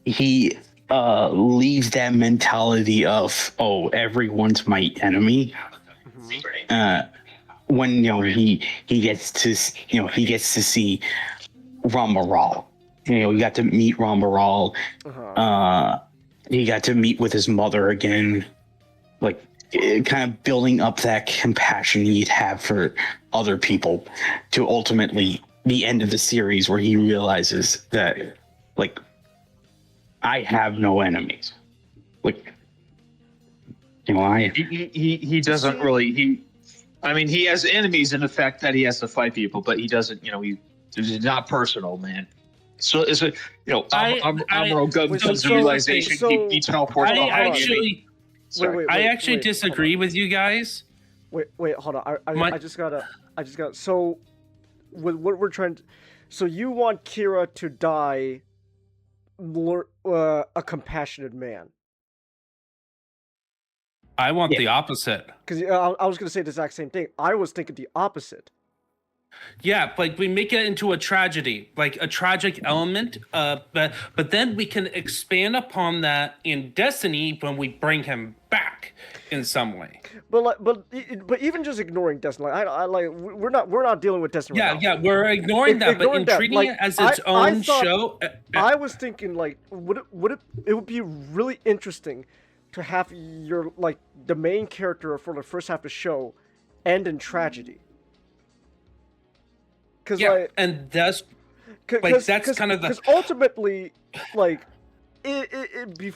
he leaves that mentality of, oh, everyone's my enemy. When he gets to see Rambaral. He got to meet Rambaral. He got to meet with his mother again, like kind of building up that compassion he'd have for other people to ultimately the end of the series where he realizes that, like, I have no enemies. Like, you know, He doesn't really I mean, he has enemies in the fact that he has to fight people, but he doesn't. It's not personal, man. So it's Amuro comes to the realization he teleports behind you. I actually disagree with you guys. Wait, hold on. I just gotta. So, with what we're trying to, so you want Kira to die, a compassionate man. I want the opposite. Because I was gonna say the exact same thing. I was thinking the opposite. Yeah, like we make it into a tragedy, like a tragic element. But then we can expand upon that in Destiny when we bring him back in some way. But even just ignoring Destiny, we're not dealing with Destiny. Yeah, right now. We're ignoring that, but in treating it as its own show. I was thinking it would be really interesting to have the main character for the first half of the show end in tragedy. And that's kind of the, because ultimately, it be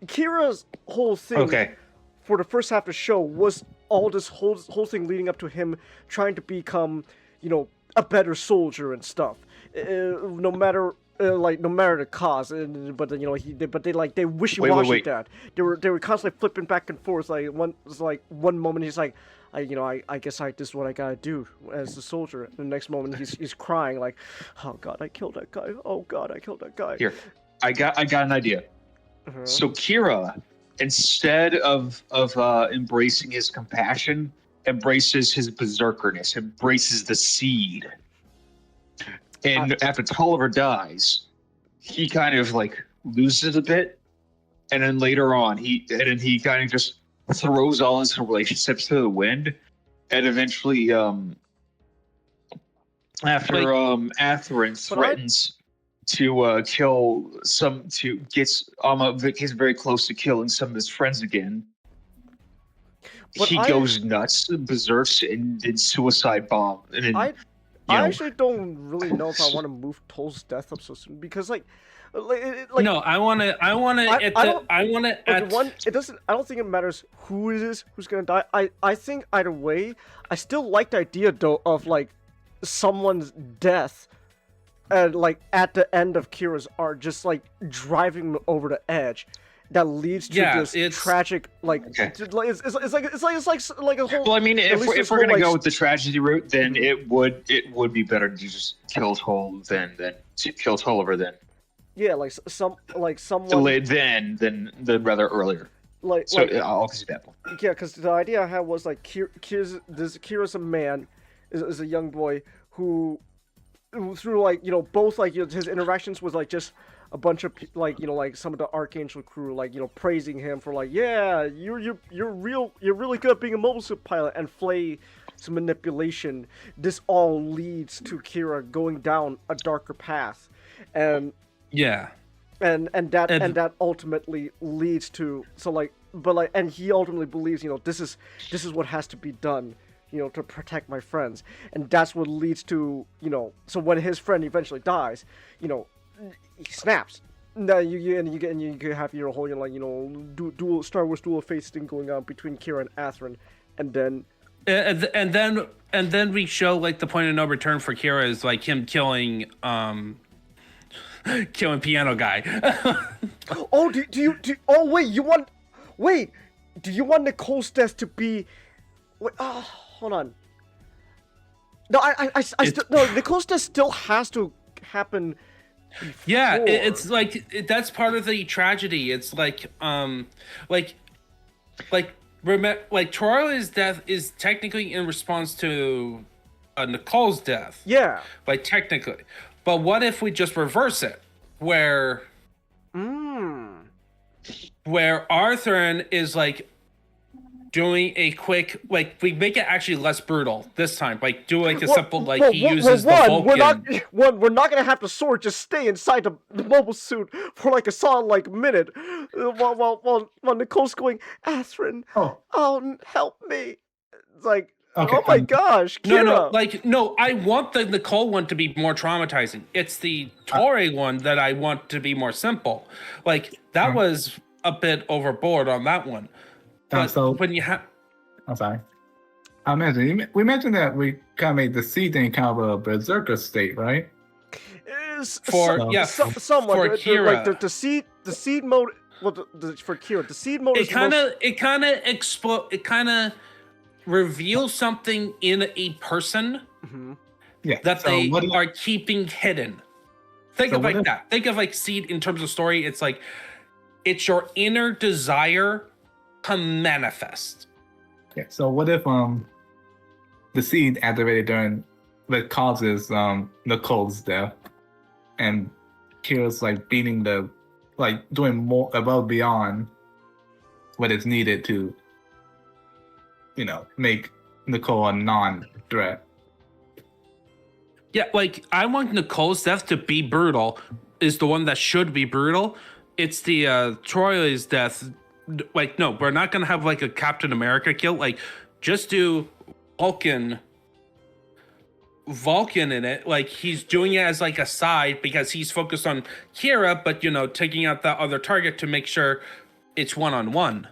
Kira's whole thing for the first half of the show was all this whole thing leading up to him trying to become, a better soldier and stuff, no matter the cause, but they wishy-washy that they were constantly flipping back and forth. One moment he's like, I guess this is what I gotta do as a soldier. And the next moment he's crying like, oh god, I killed that guy. Oh god, I killed that guy. Here, I got an idea. Uh-huh. So Kira, instead of embracing his compassion, embraces his berserkerness, embraces the seed. And after Tolliver dies, he kind of loses a bit, and then later on he kind of just throws all his relationships to the wind, and eventually after Atherin threatens to gets very close to killing some of his friends again. But he goes nuts, berserks, and did suicide bomb. And then, I actually don't really know if I want to move Toll's death up so soon because no, I want to. It doesn't. I don't think it matters who it is who's gonna die. I think either way, I still like the idea though of someone's death, and at the end of Kira's arc, just driving him over the edge. That leads to this tragic, it's like a whole. Well, I mean, if we're gonna go with the tragedy route, then it would be better to just kill Toll than to kill Tolliver then. Yeah, someone delayed then rather earlier. I'll see that one. Yeah, because the idea I had was Kira's a man, is a young boy who through both his interactions with just a bunch of some of the Archangel crew praising him for you're really good at being a mobile suit pilot, and Flay some manipulation. This all leads to Kira going down a darker path, and that ultimately leads to and he ultimately believes this is what has to be done to protect my friends, and that's what leads to so when his friend eventually dies he snaps. Now you have your whole dual Star Wars dual fates thing going on between Kira and Atherin, and then we show the point of no return for Kira is him killing Piano Guy. Oh, do you do you want Nicole's death to be? Wait, hold on. No, I still no. Nicole's death still has to happen. Before. Yeah, it's that's part of the tragedy. It's Troy's death is technically in response to Nicole's death. Yeah, technically. But what if we just reverse it, where Arthur is doing a quick we make it actually less brutal this time, do a simple he uses the Vulcan. We're not gonna have the sword just stay inside the mobile suit for a solid minute while Nicole's going, Atherin, oh help me. It's Okay. Oh my gosh, Kira. No, I want the Nicole one to be more traumatizing. It's the Tori one that I want to be more simple. Like that was a bit overboard on that one. But so when you have, I'm sorry. We mentioned that we kind of made the seed thing kind of a berserker state, right? For somewhat for Kira, like the seed mode. Well, for Kira, the seed mode is it kind of reveals something in a person Yeah. that so they what do you- are keeping hidden. Think So of what like if- that. Think of like seed in terms of story. It's like it's your inner desire to manifest. Yeah. So what if the seed activated during that causes Nicole's death, and Kira's like beating doing more above beyond what is needed to, make Nicole a non-threat. Yeah, like I want Nicole's death to be brutal. Is the one that should be brutal. It's the Troy's death. Like, no, we're not gonna have like a Captain America kill. Like, just do Vulcan in it. Like he's doing it as like a side because he's focused on Kira, but taking out that other target to make sure it's one-on-one.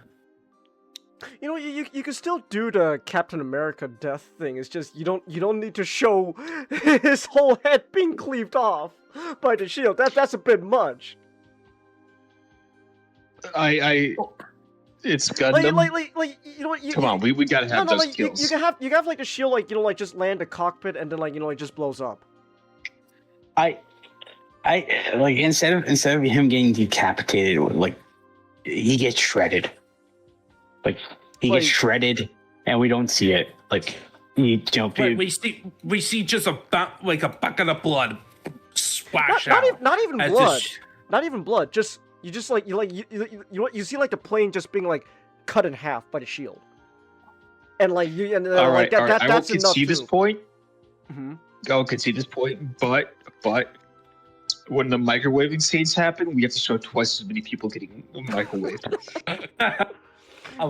You can still do the Captain America death thing. It's just you don't need to show his whole head being cleaved off by the shield. That's a bit much. It's Gundam. Like Come on, we gotta have those you kills. can have like the shield like just land the cockpit and then it just blows up. I like instead of him getting decapitated, like he gets shredded. Like he gets shredded, and we don't see it. Like We see just a bucket of blood splash out. Not even as blood. this- Not even blood. Just you see like the plane just being like cut in half by the shield. And All right. I will that's enough concede this too. point. Mhm. I will concede this point, but when the microwaving scenes happen, we have to show twice as many people getting microwaved.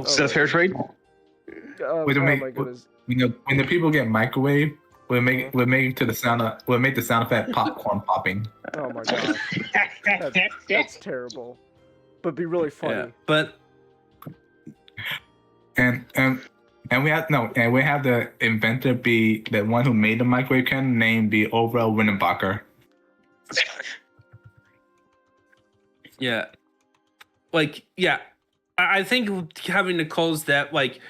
Is that a fair trade? Oh, We don't oh make- my goodness. When the people get microwaved, we'll make the sound effect popcorn popping. Oh my god. That's terrible. But be really funny. Yeah, but And we have the inventor be the one who made the microwave cannon name be Overall Winnenbacher. yeah, I think having Nicole's death, like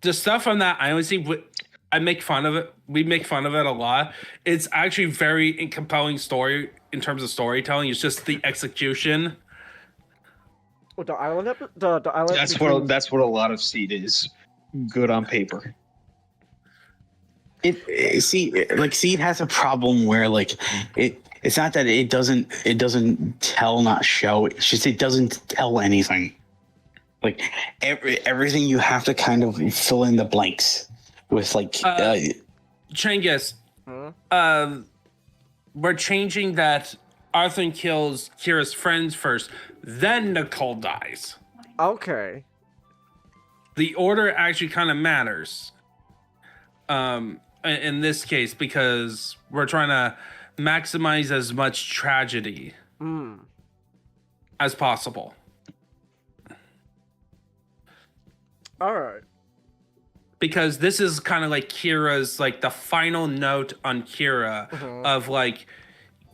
the stuff on that, I honestly I make fun of it. We make fun of it a lot. It's actually very compelling story in terms of storytelling. It's just the execution. What, the island the island That's what a lot of Seed is. Good on paper. Seed has a problem where it's not that it doesn't tell, not show. It's just it doesn't tell anything. Like everything you have to kind of fill in the blanks with Changus, we're changing that. Arthur kills Kira's friends first, then Nicole dies. Okay. The order actually kind of matters. In this case, because we're trying to maximize as much tragedy as possible. All right. Because this is kind of like Kira's, like the final note on Kira of like,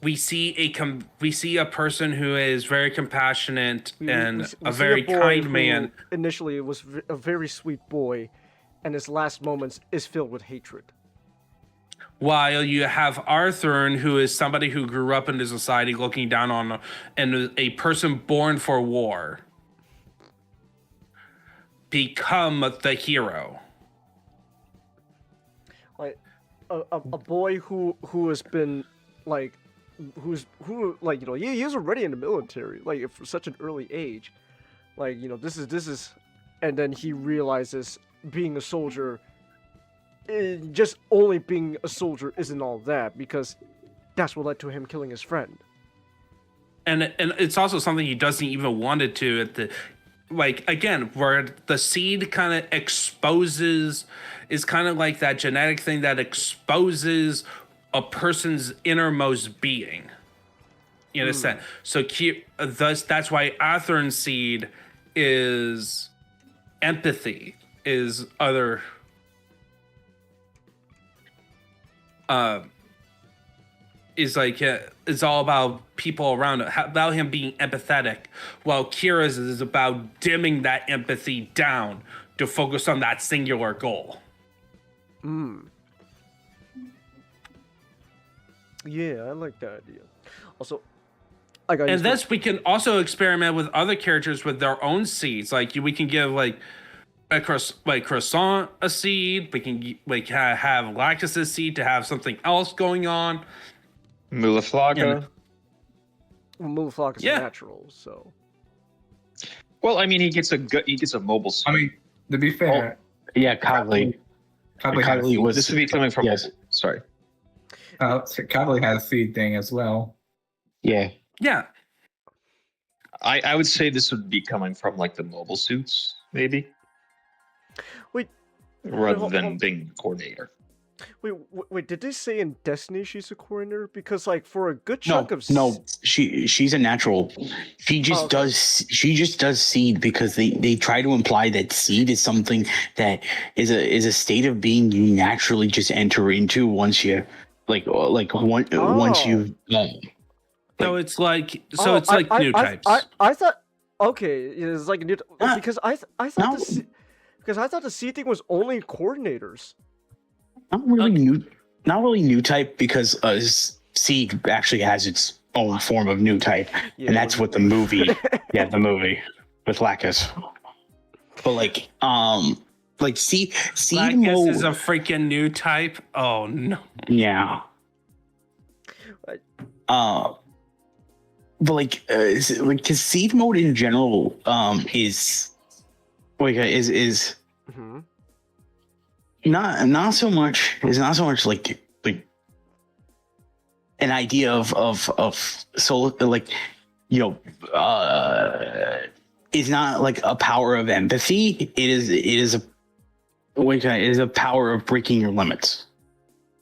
we see a person who is very compassionate and we a see very boy kind who man. Initially, was a very sweet boy, and his last moments is filled with hatred. While you have Arthur, who is somebody who grew up in the society looking down on, and a person born for war, become the hero. Like a boy who has been like he was already in the military like for such an early age, like this is, and then he realizes being a soldier, just only being a soldier isn't all that, because that's what led to him killing his friend. And it's also something he doesn't even want it to. like again, where the seed kind of exposes is kind of like that genetic thing that exposes a person's innermost being, in a sense. So thus that's why Athern seed is empathy, is other is like it's all about people around it, about him being empathetic, while Kira's is about dimming that empathy down to focus on that singular goal. Yeah, I like that idea. Also, I got And thus we can also experiment with other characters with their own seeds. Like we can give like Croissant a seed. We can like have Lactus's seed to have something else going on. Mulaflaga. Mulaflaga is natural, so. Well, I mean, he gets a mobile suit. I mean, to be fair, Yeah, Cogley. Cogley was. This would be coming from. Yes. Sorry. Cogley has a seed thing as well. Yeah. Yeah. I would say this would be coming from like the mobile suits, maybe. Wait. Rather than being a coordinator. Wait, did they say in Destiny she's a coordinator? Because like for a good chunk of she's a natural. She just does seed because they try to imply that seed is something that is a state of being you naturally just enter into once you once you So it's like new types. I thought it's like a new because I thought the seed thing was only coordinators. not really new type because seed actually has its own form of new type, and that's what the movie the movie with Lacus. But seed Lacus mode is a freaking new type. Oh no. Yeah. But cause seed mode in general is not so much like an idea of soul, is not like a power of empathy. It is a power of breaking your limits,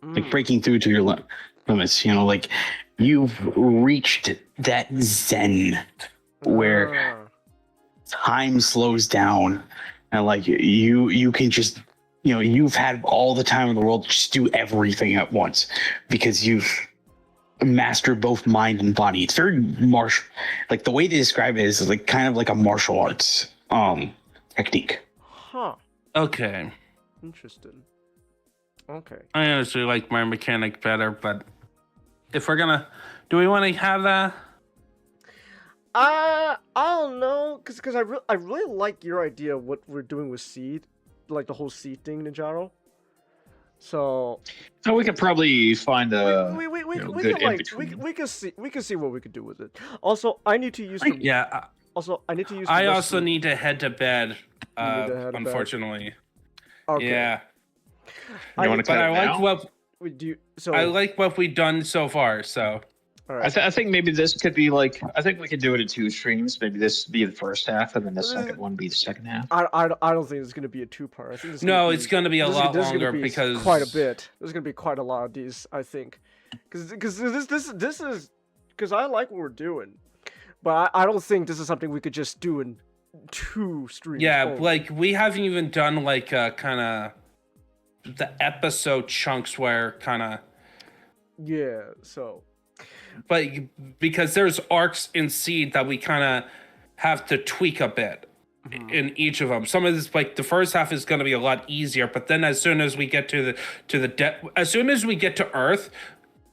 like breaking through to your limits. Like you've reached that zen where time slows down, and like you can just you've had all the time in the world to just do everything at once because you've mastered both mind and body. It's very martial. Like the way they describe it is like kind of like a martial arts technique. Huh. Okay. Interesting. Okay. I honestly like my mechanic better, but if we're gonna, do we want to have that? I don't know, cause I really like your idea of what we're doing with seed, like the whole seed thing in general. So we could probably find a good in between. we can see what we could do with it. Also, I need to use. I need to use. I also need to head to bed. Unfortunately. Okay. Yeah. You want to cut it now? I like what we've done so far. So. All right. I think maybe this could be like. I think we could do it in 2 streams. Maybe this be the first half, and then the second one be the second half. I don't think it's going to be a 2-part. I think it's going to be a lot longer because quite a bit. There's going to be quite a lot of these, I think, because this is because I like what we're doing, but I don't think this is something we could just do in 2 streams. Yeah, like we haven't even done like kind of the episode chunks where kind of. Yeah. So. But because there's arcs in Seed that we kind of have to tweak a bit in each of them. Some of this, like the first half, is going to be a lot easier. But then, as soon as we get to as soon as we get to Earth,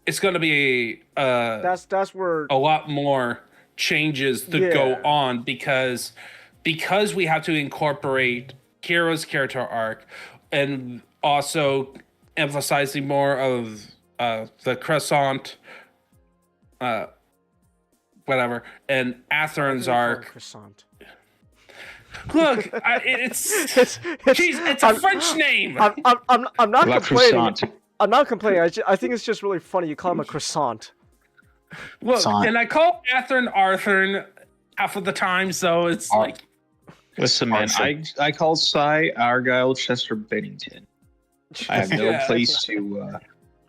it's going to be that's where a lot more changes to go on because we have to incorporate Kira's character arc and also emphasizing more of the Crescent. Whatever, and Athern's arc. Croissant. Look, it's a French name. I'm not La complaining. croissant. I'm not complaining. I think it's just really funny. You call him a croissant. Look, and I call Athern Arthurn half of the time, so it's like. Listen, man, I call Cy Argyle Chester Bennington. I have no Yeah. place to.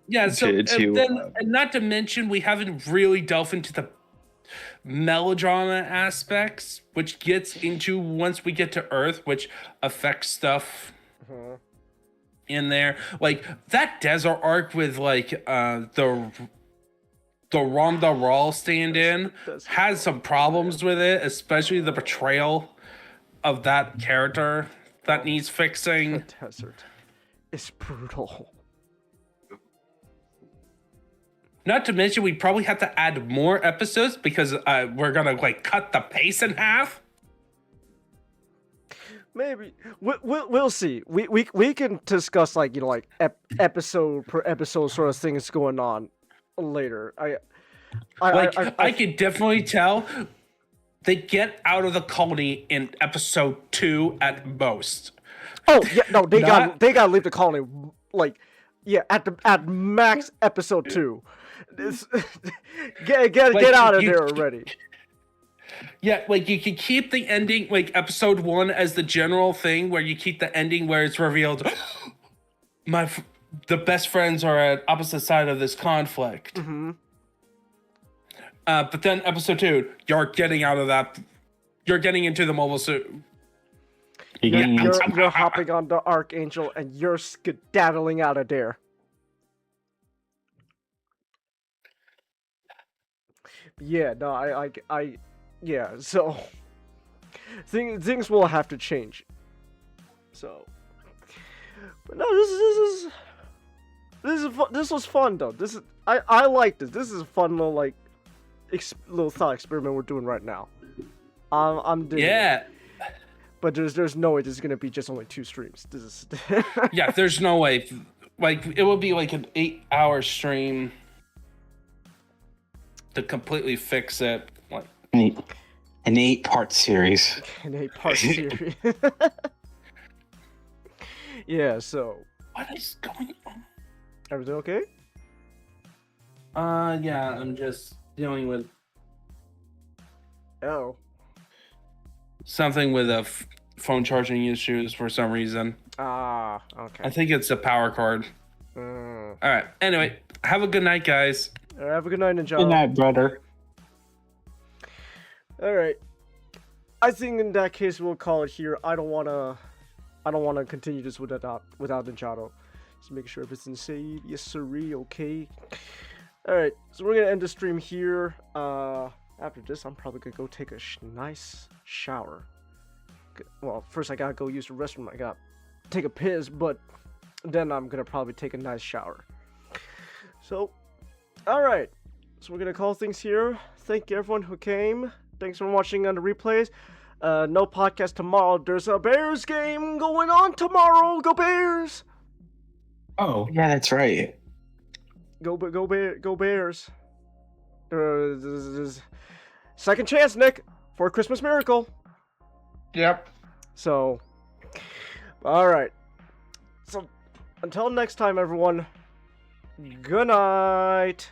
Yeah, so to and not to mention we haven't really delved into the melodrama aspects, which gets into once we get to Earth, which affects stuff in there. Like that desert arc with like the Ronda Rawl stand-in has some problems with it, especially the portrayal of that character that needs fixing. The desert is brutal. Not to mention, we probably have to add more episodes because we're gonna like cut the pace in half. Maybe we'll see. We can discuss like like episode per episode sort of things going on later. I could definitely tell they get out of the colony in episode 2 at most. Oh yeah, no, they gotta leave the colony like at max episode 2. Get out of there already. Yeah, like you can keep the ending, like episode 1, as the general thing, where you keep the ending where it's revealed, the best friends are at opposite side of this conflict. Mm-hmm. But then episode 2, you're getting out of that. You're getting into the mobile suit. You're hopping on the Archangel and you're skedaddling out of there. Yeah, no, yeah, so things will have to change. So, but no, this was fun though. I like this. This is a fun little like little thought experiment we're doing right now. I'm digging it. But there's no way this is gonna be just only 2 streams. This is yeah, there's no way. Like it will be like an 8-hour stream to completely fix it. Like an 8-part series. An 8-part series. Yeah. So. What is going on? Everything okay? Yeah. I'm just dealing with something with a phone charging issues for some reason. Okay. I think it's a power cord. All right. Anyway, have a good night, guys. Have a good night, Ninja. Good night, brother. All right. I think in that case we'll call it here. I don't wanna continue this without Ninjato. Just make sure everything's safe. Yes, sirree. Okay. All right. So we're gonna end the stream here. After this, I'm probably gonna go take a nice shower. Well, first I gotta go use the restroom. I gotta take a piss, but then I'm gonna probably take a nice shower. So, all right. So we're gonna call things here. Thank you everyone who came. Thanks for watching on the replays. No podcast tomorrow. There's a Bears game going on tomorrow. Go Bears! Oh, Yeah, that's right. Go Bears! Second chance, Nick, for a Christmas miracle. Yep. So, all right. So, until next time, everyone. Good night.